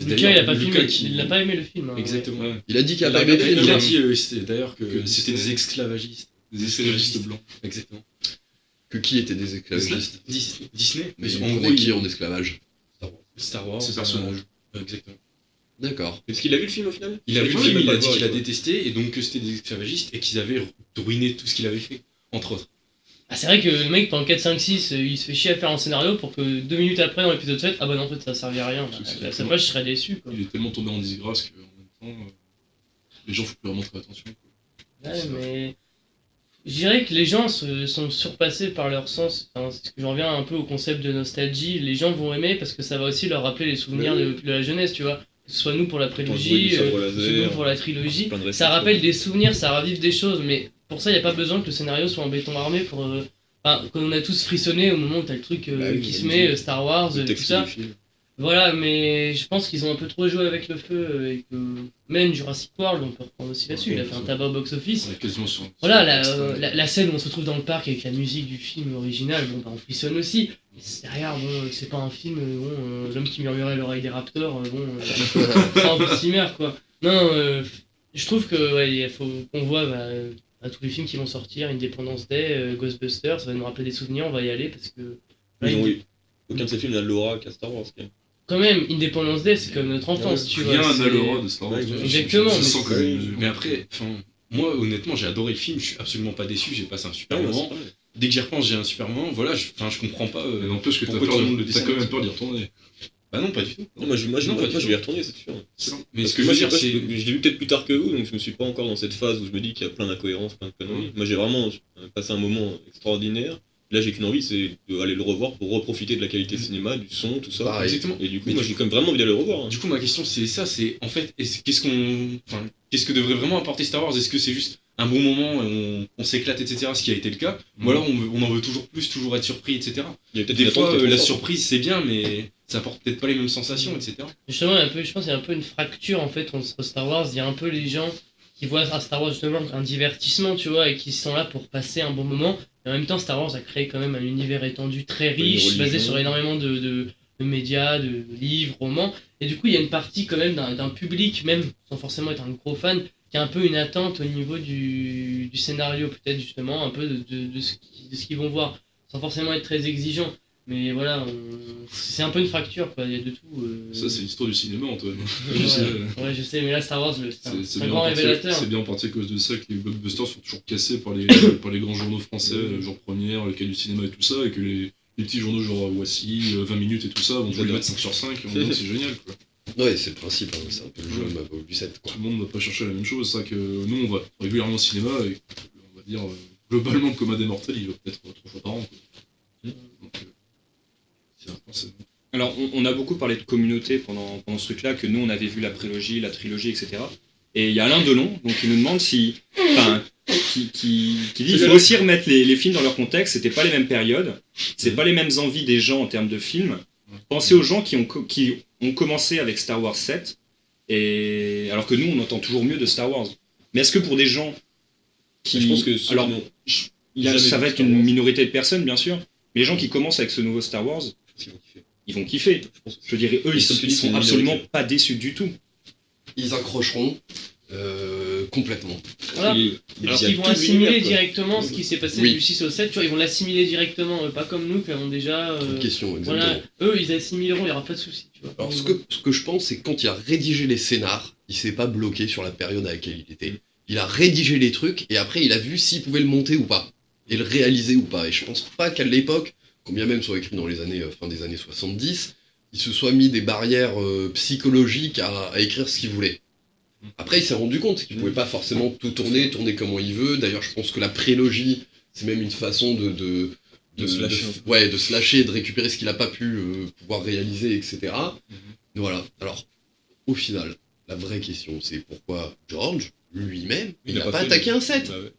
Lucas, il a pas filmé, il n'a pas aimé le film. Hein, Exactement. Ouais. Il a dit qu'il a pas aimé le film. Il a dit d'ailleurs que c'était des esclavagistes. Des esclavagistes blancs. Exactement. Que qui étaient des esclavagistes? Disney. Mais en on gros, est qui en esclavage? Star Wars. Ces personnages. Exactement. D'accord. Est-ce qu'il a vu le film au final? Il a vu le Ouais, film, il a pas dit le qu'il a voir, détesté, et donc que c'était des esclavagistes, et qu'ils avaient ruiné tout ce qu'il avait fait, entre autres. Ah, c'est vrai que le mec, pendant 4, 5, 6, il se fait chier à faire un scénario pour que 2 minutes après, dans l'épisode 7, ah bah non, en fait, ça servait à rien. À sa place, je serais déçu, quoi. Il est tellement tombé en disgrâce qu'en même temps, les gens faut plus vraiment faire attention. Quoi. Ouais, mais je dirais que les gens sont surpassés par leur sens. Enfin, c'est ce que j'en reviens un peu au concept de nostalgie. Les gens vont aimer parce que ça va aussi leur rappeler les souvenirs de la jeunesse, tu vois. Que ce soit nous pour la prélogie, sabre que ce soit nous laser, pour la trilogie. plein de références, Ça rappelle des souvenirs, ça ravive des choses, mais pour ça, il n'y a pas besoin que le scénario soit en béton armé pour. Enfin, quand on a tous frissonné au moment où t'as le truc qui se met, Star Wars, Le tout texte ça. du film. Voilà, mais je pense qu'ils ont un peu trop joué avec le feu et que même Jurassic World, on peut reprendre aussi là-dessus, il a fait un tabac au box-office. On est quasiment sur. Voilà, la scène où on se retrouve dans le parc avec la musique du film original, bon, bah, on frissonne aussi. Mais derrière, bon, c'est pas un film, bon, l'homme qui murmurait à l'oreille des raptors, bon, c'est un peu Zimmer, quoi. Non, je trouve que ouais, il faut qu'on voit à tous les films qui vont sortir, Independence Day, Ghostbusters, ça va nous rappeler des souvenirs, on va y aller parce que. Ils ont eu. Aucun de ces films n'a l'aura qu'à Star Wars. Quand même. Quand même, Independence Day, c'est comme notre enfance, tu vois. Rien c'est- n'a l'aura de Star Wars. Exactement, Je mais sens c'est- que. Mais après, moi honnêtement, j'ai adoré le film, je suis absolument pas déçu, j'ai passé un super Ah, ouais, moment. c'est pareil. Dès que j'y repense, j'ai un super moment. Voilà, je comprends pas. Mais n'empêche que t'as pourquoi tout le monde le t'as quand descend. même peur d'y retourner. Bah non, pas du tout. Non, moi je Non, pas du vais tout. y retourner, c'est sûr. Mais Parce ce que je moi, veux dire, sais pas, c'est. je l'ai vu peut-être plus tard que vous, donc je me suis pas encore dans cette phase où je me dis qu'il y a plein d'incohérences, plein de conneries. Moi j'ai vraiment passé un moment extraordinaire. Là j'ai qu'une envie, c'est d'aller le revoir pour reprofiter de la qualité cinéma, du son, tout ça. Pareil. Exactement. Et du coup, Mais moi du j'ai quand même vraiment envie d'aller le revoir. Hein. Du coup, ma question, c'est ça, c'est en fait, qu'est-ce que devrait vraiment apporter Star Wars? Est-ce que c'est juste un bon moment, on s'éclate, etc., ce qui a été le cas, ou alors on en veut toujours plus, toujours être surpris, etc. Il y a peut-être Des une attente fois, qui est trop la forte. surprise, c'est bien, mais ça apporte peut-être pas les mêmes sensations, etc. Justement, je pense qu'il y a un peu une fracture en fait entre Star Wars. Il y a un peu les gens qui voient à Star Wars justement un divertissement, tu vois, et qui sont là pour passer un bon moment. Et en même temps, Star Wars a créé quand même un univers étendu très riche, religion. basé sur énormément de médias, de livres, romans. Et du coup, il y a une partie quand même d'un public, même sans forcément être un gros fan, qui a un peu une attente au niveau du scénario, peut-être justement, un peu de ce qu'ils vont voir, sans forcément être très exigeant. Mais voilà, c'est un peu une fracture, quoi. Il y a de tout. Ça, c'est l'histoire du cinéma, Antoine. Ouais, ouais, je sais, mais là, Star Wars, c'est un bien grand en partie- révélateur. C'est bien en partie à cause de ça que les blockbusters sont toujours cassés par les grands journaux français, genre Première, le Cahier du cinéma et tout ça, et que les petits journaux genre Voici, 20 minutes et tout ça vont toujours le mettre 5 sur 5, et en disant, c'est génial, quoi. Ouais, c'est le principe, hein, c'est un peu le jeu Mabou du 7, quoi. Tout le monde ne va pas chercher la même chose, c'est vrai que nous on va régulièrement au cinéma et on va dire globalement le Commun des Mortels il va peut-être 3 fois par an. Quoi. Donc, c'est Alors, on a beaucoup parlé de communauté pendant ce truc-là, que nous, on avait vu la prélogie, la trilogie, etc. Et il y a Alain Delon, donc qui nous demande si... Enfin, qui dit il faut aussi remettre les films dans leur contexte, c'était pas les mêmes périodes, c'est pas les mêmes envies des gens en termes de films. Pensez aux gens qui ont commencé avec Star Wars 7, et alors que nous, on entend toujours mieux de Star Wars. Mais est-ce que pour des gens qui... Je pense que ceux alors, qui n'ont ça jamais va vu être Star une Wars. minorité de personnes, bien sûr, mais les gens qui commencent avec ce nouveau Star Wars, ils vont kiffer. ils vont kiffer. Je pense que Je dirais, eux, Mais comme tu ils dis, c'est sont une absolument minorité. pas déçus du tout. Ils accrocheront complètement. Voilà. Alors, Ils vont assimiler l'univers, quoi. directement ce qui s'est passé Oui. du 6 au 7, tu vois, ils vont l'assimiler directement, pas comme nous qui avons déjà... Une question, exactement. voilà, eux ils assimileront, il n'y aura pas de souci, tu vois. Alors, ce que je pense, c'est que quand il a rédigé les scénars, il s'est pas bloqué sur la période à laquelle il était. Il a rédigé les trucs, et après, il a vu s'il pouvait le monter ou pas, et le réaliser ou pas. Et je pense pas qu'à l'époque, quand bien même soit écrit dans les années, fin des années 70, il se soit mis des barrières psychologiques à écrire ce qu'il voulait. Après, il s'est rendu compte qu'il pouvait pas forcément tout tourner comment il veut. D'ailleurs, je pense que la prélogie, c'est même une façon de se lâcher, de récupérer ce qu'il a pas pu pouvoir réaliser, etc. Voilà. Alors, au final, la vraie question, c'est pourquoi George, lui-même, il n'a pas attaqué un set. Bah ouais.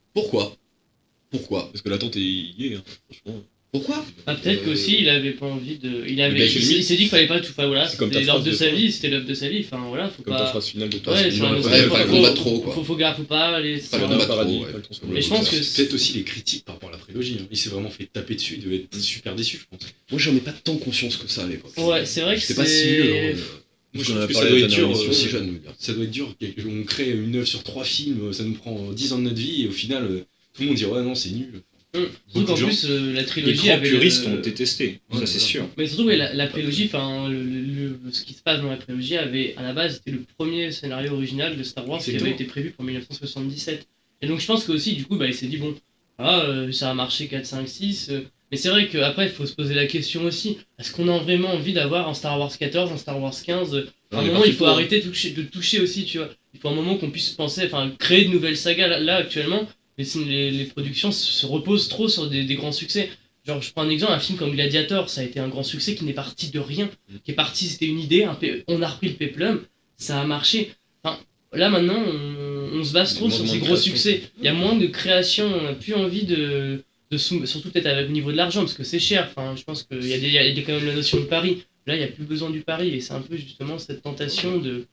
Pourquoi Parce que l'attente y est, hein, franchement. Pourquoi Peut-être qu'aussi il avait pas envie de. mec, Il s'est dit qu'il fallait pas tout. Enfin voilà, C'est comme c'était ta l'œuvre de phrase sa de vie, c'était l'œuvre de sa vie. Enfin voilà, faut Comme ta pas. phrase finale de toi. Ouais, c'est c'est un pas- ouais, pas combattre trop, quoi. Faut pas aller. Pas le un combattre paradis, trop, ouais. pas le temps Mais je pense que C'est peut-être aussi les critiques par rapport à la prélogie. Hein. Il s'est vraiment fait taper dessus, il devait être super déçu, je pense. Moi, j'en ai pas tant conscience que ça à l'époque. Ouais, c'est vrai que J'étais pas si vieux. c'est. Moi, J'en je ai trouve que ça parlé doit à être la dur. dernière émission, Si jeune, nous dire. Ça doit être dur. On crée une œuvre sur 3 films, ça nous prend 10 ans de notre vie, et au final, tout le monde dit ouais, non, c'est nul. Surtout qu'en de gens. plus, la Les trilogie grands avait. puristes ont détesté, ça Ouais, c'est voilà. sûr. Mais surtout, ouais, la prélogie, enfin, ce qui se passe dans la prélogie avait, à la base, c'était le premier scénario original de Star Wars qui avait Exactement. été prévu pour 1977. Et donc, je pense qu'aussi, du coup, il s'est dit, bon, ça a marché 4, 5, 6. Mais c'est vrai qu'après, il faut se poser la question aussi, est-ce qu'on a vraiment envie d'avoir un Star Wars 14, un Star Wars 15 À un on est moment, parti il faut pour, hein. arrêter de toucher aussi, tu vois. Il faut un moment qu'on puisse penser, enfin, créer de nouvelles sagas. Là actuellement, les productions se reposent trop sur des grands succès. Genre, je prends un exemple, un film comme Gladiator, ça a été un grand succès qui n'est parti de rien. Qui est parti, c'était une idée, on a repris le péplum, ça a marché. Enfin, là maintenant, on se base trop Il y a sur moins ces de gros création. succès. Il y a moins de création, on n'a plus envie surtout peut-être au niveau de l'argent, parce que c'est cher. Enfin, je pense qu'il y a quand même la notion de pari. Là, il n'y a plus besoin du pari, et c'est un peu justement cette tentation de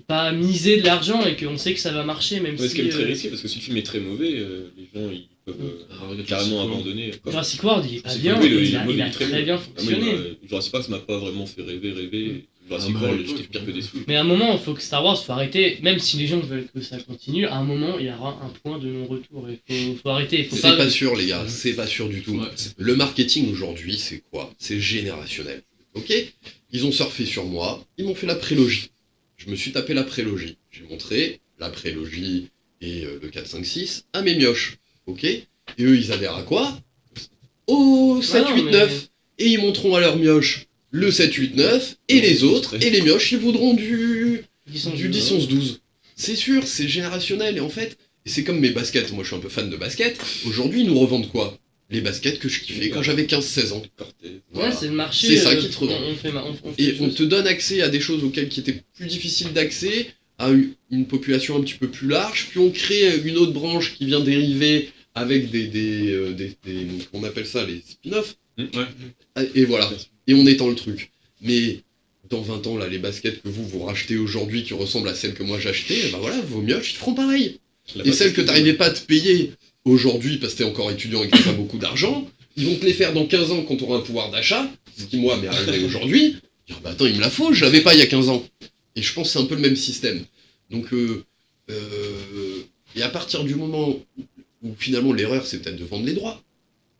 pas miser de l'argent et qu'on sait que ça va marcher, même Ouais, si. ce qui est très risqué parce que si le film est très mauvais, les gens ils peuvent carrément abandonner. Quoi. Jurassic World, il est pas Jurassic bien, World, il a il est très très bien Ah, moi, fonctionné. Jurassic Park ça m'a pas vraiment fait rêver. Jurassic Ah, bah, World, ouais, j'étais pire que déçu. Mais à un moment, il faut que Star Wars, faut arrêter, même si les gens veulent que ça continue, à un moment, il y aura un point de non-retour. Il faut arrêter. Il faut C'est pas sûr, les gars, c'est pas sûr du tout. Ouais, Le marketing aujourd'hui, c'est quoi? C'est générationnel. Ok? Ils ont surfé sur moi, ils m'ont fait la prélogie. Je me suis tapé la prélogie. J'ai montré la prélogie et le 4, 5, 6 à mes mioches. Ok? Et eux, ils adhèrent à quoi? Au 7, non, 8, mais- 9. Et ils montreront à leurs mioches le 7, 8, 9. Et les autres, et les mioches, ils voudront du 10, 11, 12. C'est sûr, c'est générationnel. Et en fait, c'est comme mes baskets. Moi, je suis un peu fan de basket. Aujourd'hui, ils nous revendent quoi? Les baskets que je kiffais quand j'avais 15-16 ans. Voilà. Ouais, c'est le marché. C'est ça qui te revend. On fait Et on te donne accès à des choses auxquelles qui étaient plus difficiles d'accès, à une population un petit peu plus large, puis on crée une autre branche qui vient dériver avec on appelle ça les spin-offs, Ouais. et voilà, et on étend le truc. Mais dans 20 ans, là, les baskets que vous rachetez aujourd'hui qui ressemblent à celles que moi j'achetais, bah voilà, vos mioches, ils feront pareil. Et celles que t'arrivais pas à te payer aujourd'hui parce que t'es encore étudiant et que t'as pas beaucoup d'argent, ils vont te les faire dans 15 ans quand t'auras un pouvoir d'achat, ce qui moi m'est arrivé aujourd'hui. Dire, bah attends, il me la faut, je l'avais pas il y a 15 ans. Et je pense que c'est un peu le même système. Donc, et à partir du moment où finalement l'erreur c'est peut-être de vendre les droits,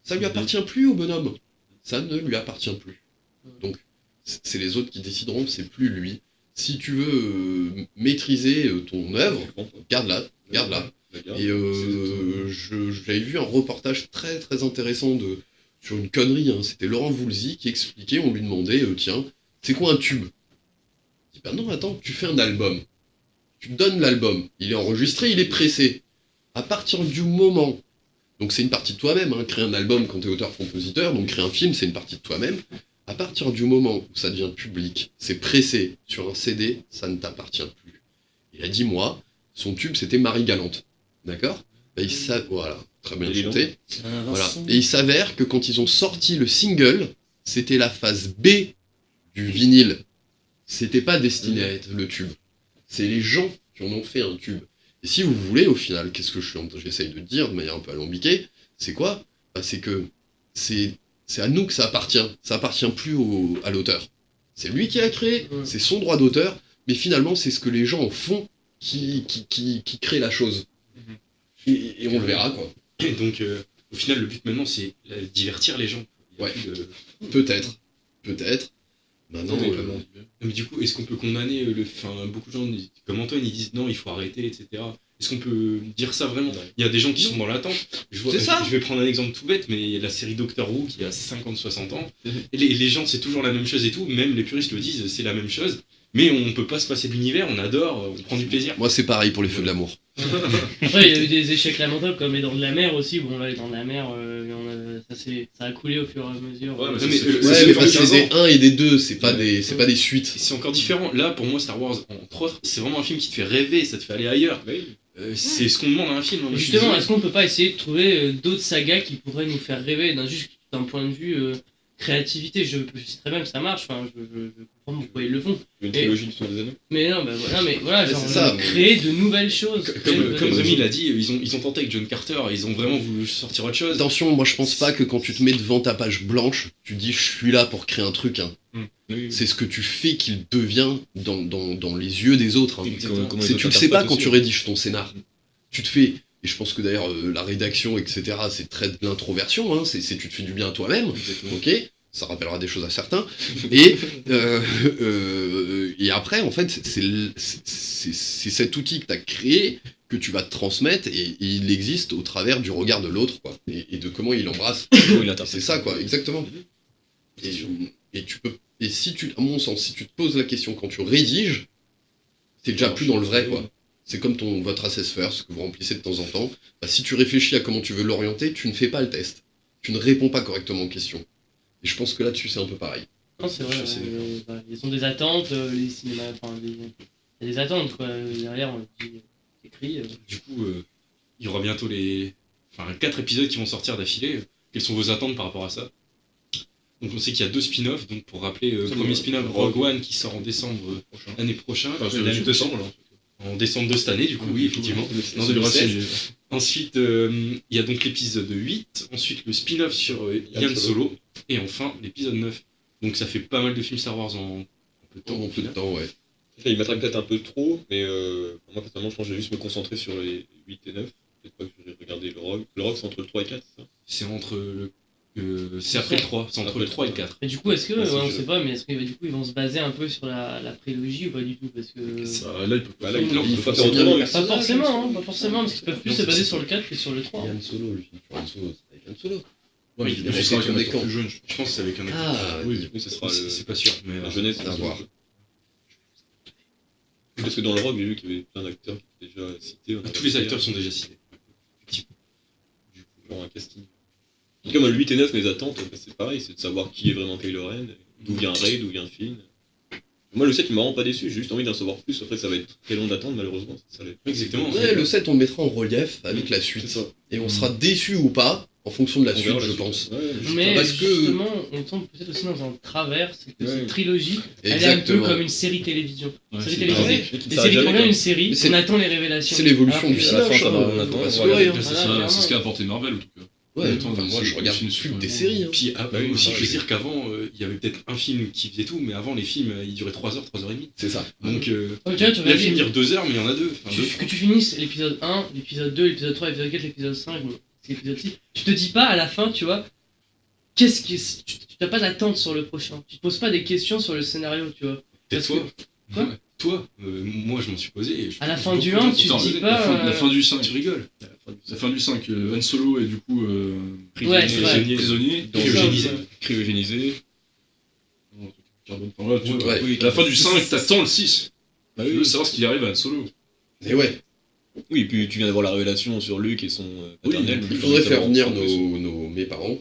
ça lui appartient plus au bonhomme. Ça ne lui appartient plus. Donc, c'est les autres qui décideront, c'est plus lui. Si tu veux maîtriser ton œuvre, garde-la. Et j'avais vu un reportage très très intéressant sur une connerie, hein. C'était Laurent Voulzy qui expliquait, on lui demandait, tiens, c'est quoi un tube? Il dit, bah non, attends, tu fais un album. Tu donnes l'album, il est enregistré, il est pressé. À partir du moment, donc c'est une partie de toi-même, hein, créer un album quand t'es auteur-compositeur, donc créer un film, c'est une partie de toi-même. À partir du moment où ça devient public, c'est pressé sur un CD, ça ne t'appartient plus. Il a dit, moi, son tube, c'était Marie-Galante. D'accord? Bah, voilà, très bien chanté. Voilà. Et il s'avère que quand ils ont sorti le single, c'était la phase B du vinyle. C'était pas destiné à être le tube. C'est les gens qui en ont fait un tube. Et si vous voulez, au final, qu'est-ce que j'essaye de dire de manière un peu alambiquée, c'est quoi? Bah, c'est que c'est à nous que ça appartient. Ça appartient plus à l'auteur. C'est lui qui a créé, c'est son droit d'auteur, mais finalement, c'est ce que les gens en font qui crée la chose. Et on le verra, quoi. Et donc, au final, le but maintenant, c'est divertir les gens. Il y a Ouais. plus de- Peut-être. Maintenant, Mais du coup, est-ce qu'on peut condamner beaucoup de gens, comme Antoine, ils disent non, il faut arrêter, etc. Est-ce qu'on peut dire ça vraiment? Il y a des gens qui sont dans l'attente. C'est ça. Je vais prendre un exemple tout bête, mais la série Doctor Who qui a 50-60 ans, et les gens c'est toujours la même chose et tout, même les puristes le disent, c'est la même chose, mais on peut pas se passer de l'univers, on adore, on prend du plaisir. Moi, c'est pareil pour les feux de l'amour. Après, il y a eu des échecs lamentables comme les Dents de la Mer aussi. Bon, là, les Dents de la Mer, ça a coulé au fur et à mesure. Ouais, mais Non, mais, c'est- euh, c'est- Ouais, c'est mais fait parce que 15 c'est ans. des 1 et des 2, c'est pas des suites. C'est encore différent. Là, pour moi, Star Wars, entre autres, c'est vraiment un film qui te fait rêver, ça te fait aller ailleurs. Oui. C'est ce qu'on demande à un film. Moi, Et je suis justement, désolé. est-ce qu'on peut pas essayer de trouver d'autres sagas qui pourraient nous faire rêver juste d'un point de vue créativité? Je sais très bien que ça marche, enfin, je comprends pourquoi ils le font. Une trilogie du Seigneur des Anneaux. Mais non, mais voilà, Ouais, genre, c'est ça. créer de nouvelles choses. créer de Comme nouvelles Rémi choses. l'a dit, ils ont tenté avec John Carter, ils ont vraiment voulu sortir autre chose. Attention, moi je pense pas que quand tu te mets devant ta page blanche, tu dis je suis là pour créer un truc. Hein. Oui. C'est ce que tu fais qu'il devient dans les yeux des autres. Hein. Comment les C'est, autres tu le sais pas interprètent quand aussi. tu rédiges ton scénar. Tu te fais, et je pense que d'ailleurs la rédaction, etc., c'est très de l'introversion, hein. c'est tu te fais du bien à toi-même, ok, ça rappellera des choses à certains, et après, en fait, c'est cet outil que tu as créé que tu vas te transmettre, et il existe au travers du regard de l'autre, quoi, et de comment il embrasse. Comment il Et interprète. c'est ça, quoi, exactement. Et tu peux, et si tu, à mon sens, si tu te poses la question quand tu rédiges, t'es déjà plus dans le vrai, quoi. C'est comme votre assess first que vous remplissez de temps en temps. Bah, si tu réfléchis à comment tu veux l'orienter, tu ne fais pas le test. Tu ne réponds pas correctement aux questions. Et je pense que là-dessus, c'est un peu pareil. Non, c'est vrai, Je sais. ils ont des attentes, les cinémas, enfin, il y a des attentes, quoi. Derrière, on dit, écrit. Du coup, il y aura bientôt 4 épisodes qui vont sortir d'affilée. Quelles sont vos attentes par rapport à ça? Donc on sait qu'il y a 2 spin-offs, donc pour rappeler, premier spin-off Rogue One qui sort en décembre l'année prochaine. Enfin, c'est le décembre, là. En décembre de cette année, du coup, oui, effectivement. Non, En c'est 2016. Ensuite, il y a donc l'épisode 8, ensuite le spin-off sur Yann Solo, et enfin l'épisode 9. Donc ça fait pas mal de films Star Wars en peu de temps. En peu de temps, ouais. Il m'attrape peut-être un peu trop, mais moi personnellement, je pense que je vais juste me concentrer sur les 8 et 9. Peut-être pas que je vais regarder le Rogue. Le Rogue, c'est entre le 3 et 4, c'est ça? C'est entre c'est après le 3, c'est entre le 3 et le 4. Et du coup, est-ce que, Ouais, c'est on sûr. sait pas, mais est-ce que du coup, ils vont se baser un peu sur la prélogie ou pas du tout? Parce que. Là, il peut pas. Bah là, il Non, peut pas faut faire autrement. bien mais- Pas forcément, hein, pas forcément, parce qu'ils peuvent plus Non, se c'est baser ça. sur le 4 que sur le 3. Yann Solo, le film sur Yann Solo, c'est avec Yann Solo. Ouais, il il est ce sera avec un avec acteur quand plus jeune. Je pense que c'est avec un acteur. Ah, Oui. Oui, ce sera C'est pas sûr, mais la jeunesse. à voir. Parce que dans le Rogue, j'ai vu qu'il y avait plein d'acteurs qui étaient déjà cités. tous les acteurs sont déjà cités. Genre un casting. En tout cas, moi, le 8 et 9, mes attentes, c'est pareil, c'est de savoir qui est vraiment Kylo Ren, d'où vient Rey, d'où vient Finn. Moi, le 7, il m'a vraiment pas déçu, j'ai juste envie d'en savoir plus. Après, ça va être très long d'attendre, malheureusement. Ça allait- Exactement. Ouais, le 7, on le mettra en relief avec la suite. C'est ça. Et on sera déçu ou pas en fonction de la On suite, verra la je suite. pense. Ouais, Mais Parce que- justement, on tombe peut-être aussi dans un travers, c'est que Ouais. cette trilogie, elle est un peu Exactement. comme une série télévision. Ouais, série c'est télévisée, pareil. des Ça séries, arrive on jamais, regarde quoi. une série, Mais c'est- on attend les révélations. C'est l'évolution Alors du que- à la fin, village, ça va, hein, on faut attend, pas se voilà. leurrer, hein. C'est Voilà, ça, clairement. c'est ce qu'a apporté Marvel, en tout cas. Ouais, Honnêtement, enfin, moi c'est- je regarde c'est une plus super- des séries. Hein. Puis oui, aussi, ouais, je veux oui. dire qu'avant, il y avait peut-être un film qui faisait tout, mais avant, les films, ils duraient 3 heures, 3h30. C'est ça. Donc, Ouais, tu vois, tu le regardes film les- dure 2 heures, mais il y en a 2. Enfin, deux. que tu finisses l'épisode 1, l'épisode 2, l'épisode 3, l'épisode 4, l'épisode 5, bon, c'est l'épisode 6, tu te dis pas à la fin, tu vois, tu n'as pas d'attente sur le prochain. Tu te poses pas des questions sur le scénario, tu vois. Peut-être Parce toi. Quoi Ouais. Toi, moi je m'en suis posé. Et je À la pense fin beaucoup du de 1, gens tu sont te dis tentés. pas. La fin du 5. Tu rigoles. La fin du 5, Han Solo est du coup Ouais, c'est vrai. prisonnier, Cryogénisé. Cryogénisé. Carbone. Enfin, voilà, tu vois, Ouais. à la fin du 5, t'attends le 6. Bah Tu oui, veux savoir ce qui arrive à Han Solo. Et ouais, oui, et puis tu viens d'avoir la révélation sur Luke et son paternel. donc il tu faudrait vas faire savoir venir en plus. mes parents.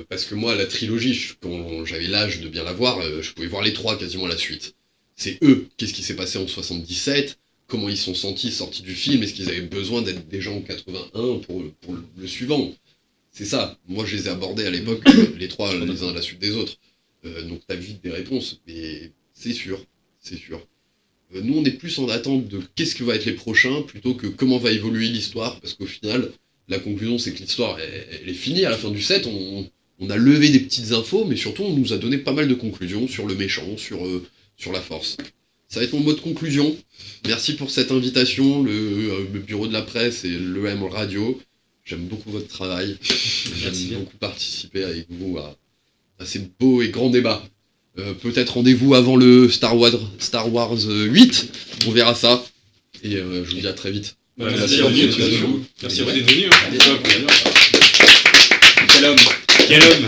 Parce que moi, la trilogie, quand j'avais l'âge de bien la voir, je pouvais voir les 3 quasiment à la suite. C'est eux, qu'est-ce qui s'est passé en 77, comment ils sont sortis du film, est-ce qu'ils avaient besoin d'être déjà en 81 pour le suivant. C'est ça, moi je les ai abordés à l'époque, les 3 les uns à la suite des autres. Donc t'as vite des réponses, mais c'est sûr. Nous on est plus en attente de qu'est-ce que va être les prochains, plutôt que comment va évoluer l'histoire, parce qu'au final, la conclusion c'est que l'histoire elle est finie à la fin du 7, on a levé des petites infos, mais surtout on nous a donné pas mal de conclusions sur le méchant, sur la force. Ça va être mon mot de conclusion. Merci pour cette invitation, le bureau de la presse et l'EM Radio. J'aime beaucoup votre travail. J'aime beaucoup participer avec vous à ces beaux et grands débats. Peut-être rendez-vous avant le Star Wars 8, on verra ça. Et je vous dis à très vite. Merci à à vous, vous. merci à vous. Merci à vous d'être venus. Quel homme. Quel homme.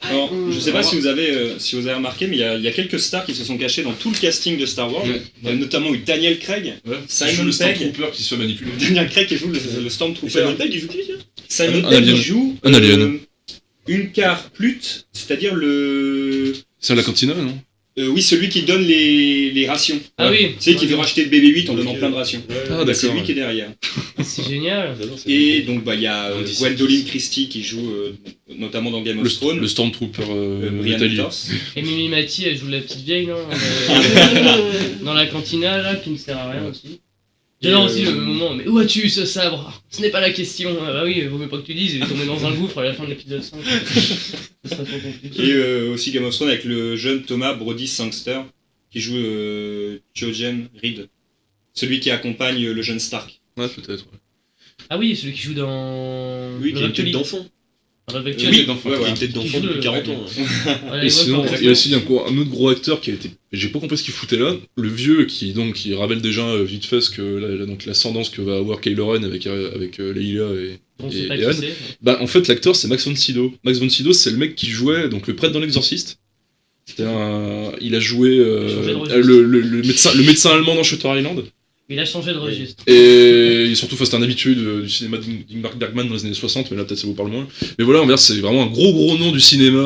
Alors, je sais pas si vous avez remarqué, mais il y a quelques stars qui se sont cachés dans tout le casting de Star Wars. Ouais. Il y a notamment eu Daniel Craig, Simon le Pegg. Stormtrooper qui se fait manipuler. Daniel Craig qui joue le Stormtrooper. Simon Pegg, il joue qui, là Simon Un Pegg alien. il joue Un alien. une car plute, c'est-à-dire le... C'est à la cantina, non? oui, celui qui donne les rations. Ah oui, Tu sais, qui veut racheter le BB-8 en donnant plein de rations. Ah, Bah, c'est d'accord. lui qui est derrière. c'est génial. Et donc, il y a On dit ça. Gwendoline Christie qui joue notamment dans Game of Thrones. Le Stormtrooper Brian Nathalie. Peters. Et Mimi Mati, elle joue la petite vieille, non dans la cantina, là, qui ne sert à rien aussi. J'adore aussi le moment, mais où as-tu ce sabre? Ce n'est pas la question. Ah bah oui, vaut mieux pas que tu dises, il est tombé dans un gouffre à la fin de l'épisode 5. Ce serait trop compliqué. Et aussi Game of Thrones avec le jeune Thomas Brody Sangster qui joue Jojen Reed. Celui qui accompagne le jeune Stark. Ouais, peut-être. Ouais. Ah oui, celui qui joue dans... Oui, qui a une tête Actually. d'enfant. Dans Love Oui, Actually. Il a une tête d'enfant Qui joue depuis le- 40 ans. Ouais, Et ouais, sinon, enfin, il y a aussi un autre gros acteur qui a été. J'ai pas compris ce qu'il foutait là. Le vieux qui révèle déjà vite fait donc l'ascendance que va avoir Kylo Ren avec Leila et. on sait et pas Anne. qui c'est. Bah en fait l'acteur c'est Max von Sydow. Max von Sydow c'est le mec qui jouait donc le prêtre dans l'Exorciste. Il a joué changé de registre. le médecin allemand dans Shutter Island. Il a changé de registre. Et surtout, c'était un habitué du cinéma d'Ingmar Bergman dans les années 60, mais là peut-être ça vous parle moins. Mais voilà, on va dire, c'est vraiment un gros nom du cinéma,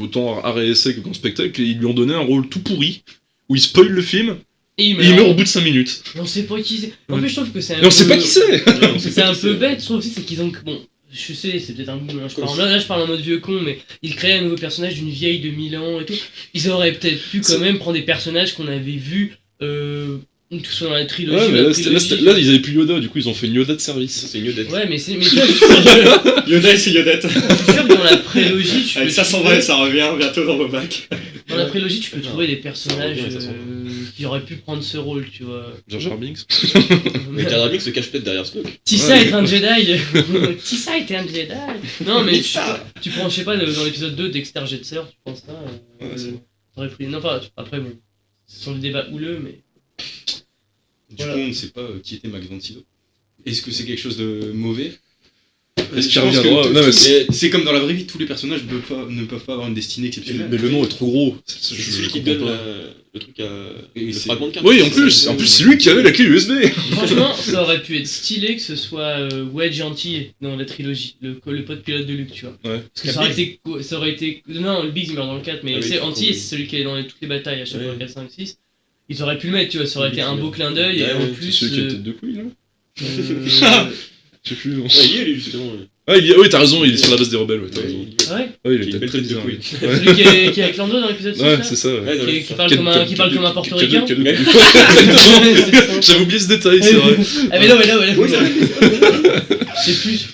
autant art et essai que comme spectacle, et ils lui ont donné un rôle tout pourri, où il spoil le film, Et et il meurt au bout de 5 minutes. On sait pas qui c'est. En Ouais. plus, je trouve que c'est un Et on sait pas qui c'est. C'est un peu bête, je trouve aussi, c'est qu'ils ont. Bon, je sais, c'est peut-être un goût, hein, là, je parle en mode vieux con, mais ils créaient un nouveau personnage d'une vieille de 1000 ans et tout. Ils auraient peut-être pu quand même prendre des personnages qu'on avait vus, tout soit dans la trilogie. Ouais, ou mais la là, trilogie. là, ils avaient plus Yoda, du coup, ils ont fait une Yoda de service. C'est mieux d'être. Ouais, mais tu vois, je suis sûr Yoda, c'est Yodette. que dans la prélogie, tu Avec peux ça, sans trouver- vrai, ça revient bientôt dans vos bacs. dans la prélogie, tu peux trouver des personnages revient, ça s'en va. qui auraient pu prendre ce rôle, tu vois. Jar Jar Binks. Mais Jar Jar Binks se cache peut-être derrière Snoke. Tissa est un Jedi. Tissa était un Jedi. Non, mais tu prends, je sais pas, dans l'épisode 2 Dexter Jetser, tu penses ça t'aurais pris. Non, pas. Après, bon, ce sont des débats houleux, mais. Du Voilà. coup, on ne sait pas qui était Max von Sydow. Est-ce que c'est quelque chose de mauvais? Est-ce Je qu'il pense que reviendra Non, mais c'est comme dans la vraie vie, tous les personnages ne peuvent pas avoir une destinée exceptionnelle. mais le nom est trop gros. C'est Je celui qui comprends donne pas. le truc à. Et Le c'est- fragment de carte. Oui, en plus, c'est lui qui avait la clé USB. Franchement, ça aurait pu être stylé que ce soit Wedge Antilles dans la trilogie, le pote pilote de Luke, tu vois. Ouais. Parce que ça aurait été. Non, le Biggs il meurt dans le 4, mais Ah oui, c'est c'est Antilles, con, c'est celui qui est dans toutes les batailles à chaque fois, Ouais. 4, 5, 6. Ils auraient pu le mettre, tu vois, ça aurait été un beau clin d'œil, et Ouais, en ouais, plus. C'est celui qui a tête de couille, là. euh, Je sais plus. non. Ouais, il y est, lui, justement. Ah, oui, t'as raison, il est sur la base des rebelles, ouais, t'as raison. Ah ouais Ouais, il Qui est est peut-être très belle tête de bizarre. couille. Ouais. Celui qui est avec Lando dans l'épisode 6 Ouais, là c'est ça, ouais. Qui parle comme un portoricain. J'avais oublié ce détail, c'est vrai. Ah mais non, mais là, ouais, là, Oui, je sais plus.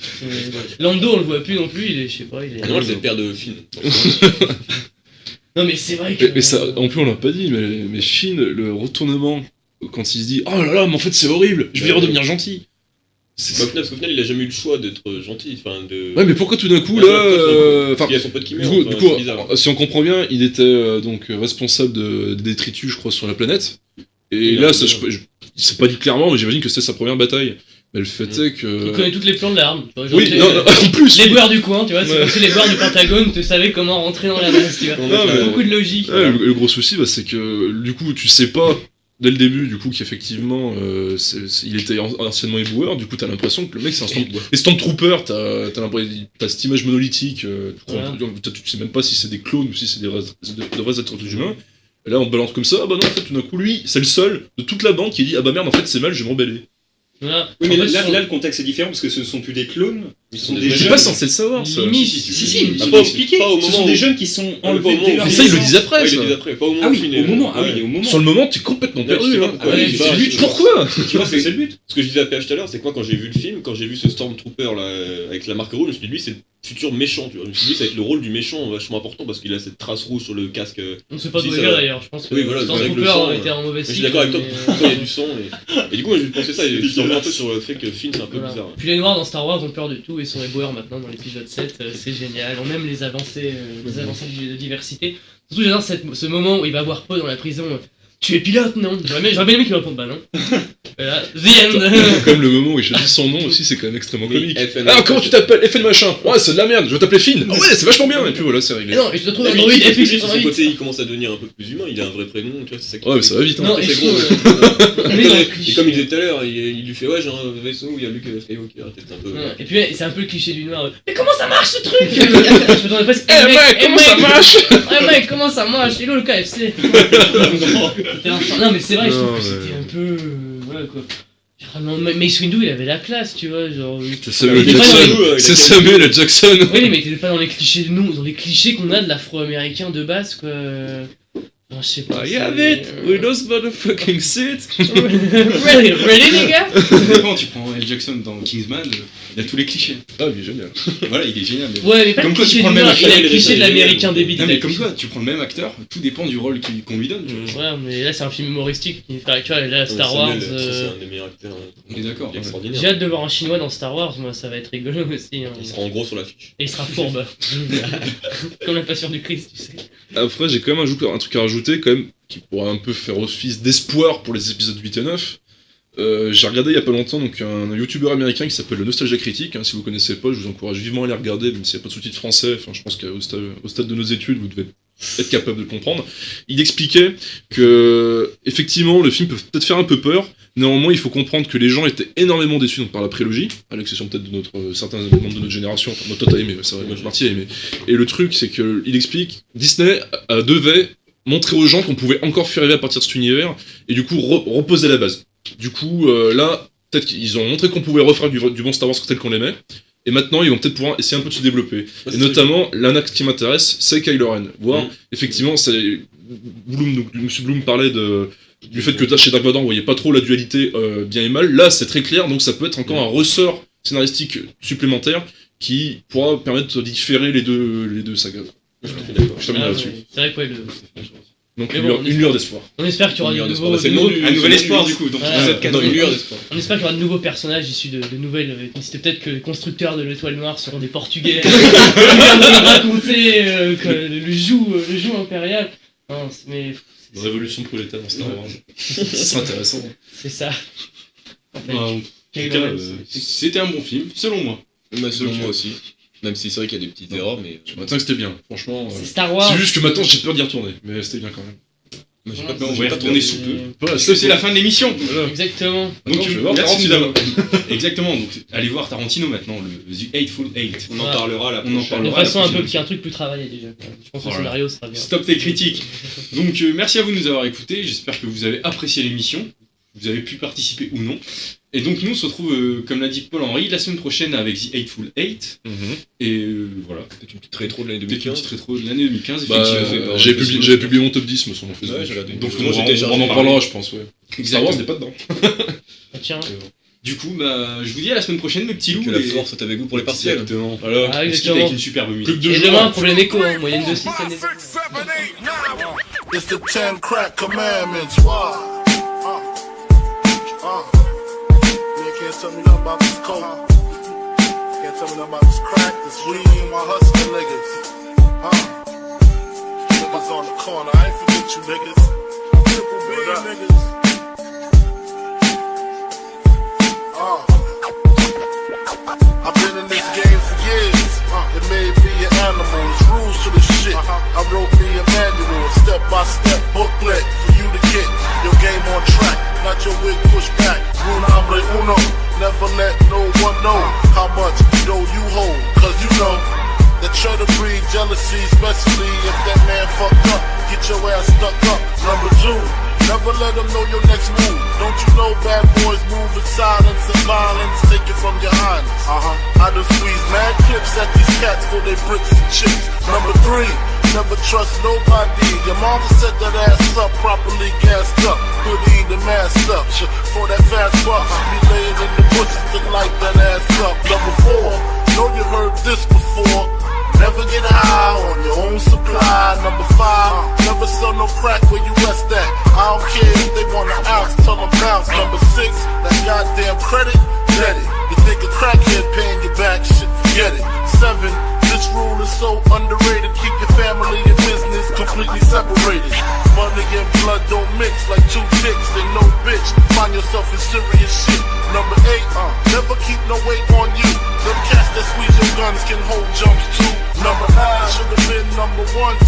Lando, on le voit plus non plus, il est, je sais pas, il est. Non, c'est le père de Finn. Non mais c'est vrai que. Mais ça, en plus, on l'a pas dit, mais Finn, le retournement, quand il se dit « Oh là là, mais en fait, c'est horrible, je vais redevenir gentil !» Bah, au final, parce qu'au final, il a jamais eu le choix d'être gentil. Enfin, de. Ouais, mais pourquoi tout d'un coup, Ouais, là... ouais, Enfin, il y a son pote qui du meurt. coup, enfin, c'est bizarre. si on comprend bien, il était donc responsable de détritus, je crois, sur la planète. Et Il là, a- ça, c'est pas dit clairement, mais j'imagine que c'était sa première bataille. Mais le fait est Il que... connaît toutes les plans de l'arme. tu vois, genre, Oui, les- non, en plus Les boires du coin, tu vois, c'est Ouais. comme si les boires du Pentagone te savaient comment rentrer dans la base, tu vois. Non, mais- Beaucoup de logique. Ouais, le gros souci, bah, c'est que du coup, tu sais pas dès le début, du coup, qu'effectivement, il était anciennement éboueur. Du coup, t'as l'impression que le mec, c'est un Stormtrooper. T'as cette image monolithique. Tu sais même pas si c'est des clones ou si c'est de vrais êtres humains. Et là, on te balance comme ça. Ah bah non, en fait, tout d'un coup, lui, c'est le seul de toute la bande qui dit ah bah merde, en fait, c'est mal, je vais me rebeller. Voilà. Oui, mais En fait, là, le contexte est différent parce que ce ne sont plus des clones, ce sont des des Je suis jeunes. pas censé le savoir, ça. Limite, Si, Ah, ils pas l'ont au- expliqué. pas au Ce moment sont où- des jeunes qui sont Ah, enlevés pas au moment dès où- leur Mais ça, ils le naissance. disent après, Ouais, il ça. le dit après. Pas au moment Ah où oui, Finn au est- moment, ah Ouais. oui, au moment. Sur le moment, t'es complètement Ouais, je sais perdu. pas hein. pourquoi, Ah ouais, il c'est bat, lui, je- Pourquoi Tu vois, c'est le but. Ce que je disais à PH tout à l'heure, c'est que moi, quand j'ai vu le film, quand j'ai vu ce Stormtrooper là, avec la marque rouge, je me suis dit, lui, c'est le futur méchant, tu vois. Je me suis dit, ça va être le rôle du méchant vachement important parce qu'il a cette trace rouge sur le casque. On sait pas Si, d'où ça il vient va. d'ailleurs, je pense que Oui, voilà, c'est vrai que le Stormtrooper sang, était en mauvais Je cycle. suis d'accord avec toi, mais, pourquoi il y a du sang. Et du coup, moi, je pensais ça, et je reviens un peu sur le fait que Finn, c'est un peu voilà. bizarre. Puis les noirs dans Star Wars ont peur de tout et sont éboueurs maintenant dans l'épisode 7, c'est génial. On aime les avancées de diversité. Surtout j'adore ce moment où il va voir Poe dans la prison. Tu es pilote, non? J'aurais bien aimé qu'il réponde bah non. Voilà, the end. Comme le moment où il choisit son nom aussi, c'est quand même extrêmement Mais comique. FN, Ah, comment tu t'appelles? FN machin. Ouais, c'est de la merde, je vais t'appeler Finn. Ah ouais, c'est vachement bien. Et puis voilà, c'est réglé. Mais non, et je te trouve Lui, Android, de FX son 88. côté, il commence à devenir un peu plus humain, il a un vrai prénom, tu vois, c'est ça qui Ouais, mais ça va vite. Hein. Non, et c'est je gros. trouve. Mais dans le Et cliché. comme il disait tout à l'heure, il lui fait ouais, j'ai un vaisseau où il y a Luke Skywalker, peut-être un peu. Ouais, et puis ouais, c'est un peu le cliché du noir. Mais comment ça marche ce truc? Je m'attendais presque. Eh mec, comment ça marche? Eh mec, comment ça marche? Il est où le KFC? Non, mais c'est vrai, je trouve Non, que c'était un peu. Voilà quoi. Non, Mace Windu il avait la classe, tu vois. Genre. C'est Samuel Il était pas dans Jackson. les- C'est Samuel L. Jackson. Oui, mais t'étais pas dans les clichés, non, dans les clichés qu'on a de l'afro-américain de base, quoi. Non, je sais pas. I have it, Windows motherfucking shit. Ready, les gars? Quand tu prends L. Jackson dans Kingsman, il a tous les clichés. Ah, il est génial. Voilà, il est génial. Mais... Ouais, mais pas Comme le quoi, tu cliché prends du le même noir, il a le acteur, cliché de l'américain débile. Non, mais comme quoi, tu prends le même acteur, tout dépend du rôle qu'on lui donne. tu vois. Ouais, mais là c'est un film humoristique qui fait, tu vois, là Star Samuel, Wars. C'est un des meilleurs acteurs. On est d'accord. Il est extraordinaire. J'ai hâte de voir un chinois dans Star Wars, moi ça va être rigolo aussi. Hein. Il sera en gros sur l'affiche. Et il sera fourbe. Comme la passion du Christ, tu sais. Après, j'ai quand même un truc à rajouter, quand même, qui pourrait un peu faire office d'espoir pour les épisodes 8 et 9. J'ai regardé il y a pas longtemps donc un youtubeur américain qui s'appelle le Nostalgia Critique. Si vous connaissez pas, je vous encourage vivement à aller regarder, même s'il n'y a pas de sous-titres français. Enfin, je pense qu'au stade de nos études, vous devez être capable de le comprendre. Il expliquait que, effectivement, le film peut peut-être faire un peu peur. Néanmoins, il faut comprendre que les gens étaient énormément déçus donc, par la prélogie, à l'exception peut-être de certains membres de notre génération. Enfin, moi, toi, t'as aimé, c'est vrai, Marty a aimé. Et le truc, c'est que il explique, Disney devait montrer aux gens qu'on pouvait encore faire rêver à partir de cet univers, et du coup, reposer la base. Du coup, là, peut-être qu'ils ont montré qu'on pouvait refaire du bon Star Wars tel qu'on l'aimait, et maintenant, ils vont peut-être pouvoir essayer un peu de se développer. Et notamment, l'anaxe qui m'intéresse, c'est Kylo Ren. Voir, effectivement, c'est... Bloom, donc, M. Bloom parlait du fait que chez Dark Vador, on voyait pas trop la dualité bien et mal. Là, c'est très clair, donc ça peut être encore un ressort scénaristique supplémentaire qui pourra permettre de différer les deux sagas. Je suis tout à fait d'accord. Je termine Ah, là-dessus. ouais, c'est vrai que ouais, Donc, Mais une bon, lueur d'espoir. on espère qu'il y aura Une lueur de d'espoir. nouveaux. C'est le de nom nouveaux- du- Un nouvel c'est espoir lui. du coup, donc Voilà. épisode 4. Dans une lueur d'espoir. On espère qu'il y aura de nouveaux personnages issus de nouvelles. C'était peut-être que les constructeurs de l'Étoile Noire seront des Portugais. Ils viennent de nous raconter que le joug impérial. Non, mais Une révolution prolétaire dans Star Wars. Ce serait intéressant. c'est ça. En tout cas, c'était un bon film, selon moi. Selon moi aussi. Même si c'est vrai qu'il y a des petites erreurs, mais. Je maintiens que c'était bien, franchement. C'est Star Wars. C'est juste que maintenant j'ai peur d'y retourner, mais c'était bien quand même. Moi, j'ai Ouais, pas on va y j'ai pas retourner peur. sous peu. Voilà, Parce que c'est la fin de l'émission. Voilà. Exactement. Donc, Attends, je vais voir merci Tarantino. Exactement, donc allez voir Tarantino maintenant, le The Eightful Eight. On en Voilà. parlera la On en prochaine. parlera. De façon la un peu prochaine qui est un truc plus travaillé déjà. Je pense que le Voilà. scénario sera bien. Stop tes critiques. Donc merci à vous de nous avoir écoutés, j'espère que vous avez apprécié l'émission, vous avez pu participer ou non. Et donc nous on se retrouve, comme l'a dit Paul-Henri, la semaine prochaine avec The Eightful Eight. Et voilà, Peut-être une petite rétro de l'année peut-être une 2015. petite rétro de l'année 2015, Bah, effectivement. j'avais publié mon top 10 sur mon Facebook. Ouais, j'ai regardé. Donc Moi, j'étais on en parlera, je pense, ouais. Star Exactement. Wars n'est pas dedans. Ah, tiens. Du coup, bah, je vous dis à la semaine prochaine mes petits loups. Que la et- force soit avec vous pour les partiels. Exactement. Voilà. Ah, On se quitte exactement. avec une superbe musique. Plus que 2 Et jours. demain, problème écho, hein, moyenne de 6 l'année. 5, 6, 7, 8, 9. It's the 10 crack commandments. Why? You can't tell me nothing about this coke. Can't tell me nothing about this crack, this weed, and my hustling niggas. Niggas on the corner, I ain't forget you niggas. Triple B niggas. I've been in this game for years. It made me an animal. There's rules to this shit. I wrote me a manual, step-by-step booklet for you to get your game on track. Not your wig pushed back. Rule hombre uno. Never let no one know how much dough you hold. Cause you know that try to breed jealousy, especially if that man fucked up. Get your ass stuck up. Number 2. Never let them know your next move. Don't you know bad boys move in silence and violence? Take it from your highness. I done squeeze mad clips at these cats for they bricks and chips. Number 3, never trust nobody. Your mama set that ass up, properly gassed up. Hoodie the masked up. For that fast buck, be laying in the bushes to light that ass up. Number 4, know you heard this before. Never get high on your own supply. Number 5, never sell no crack where you rest at. I don't care if they want an ounce, tell them bounce. Number 6, that goddamn credit, get it. You think a crackhead paying you back, shit, forget it. 7, this rule is so underrated. Keep your family and business completely separated. Money and blood don't mix like chicks and no bitch. Find yourself in serious shit. Number 8, never keep no weight on you. Them cats that squeeze your guns can hold jumps too. Number 9, should've been number 1.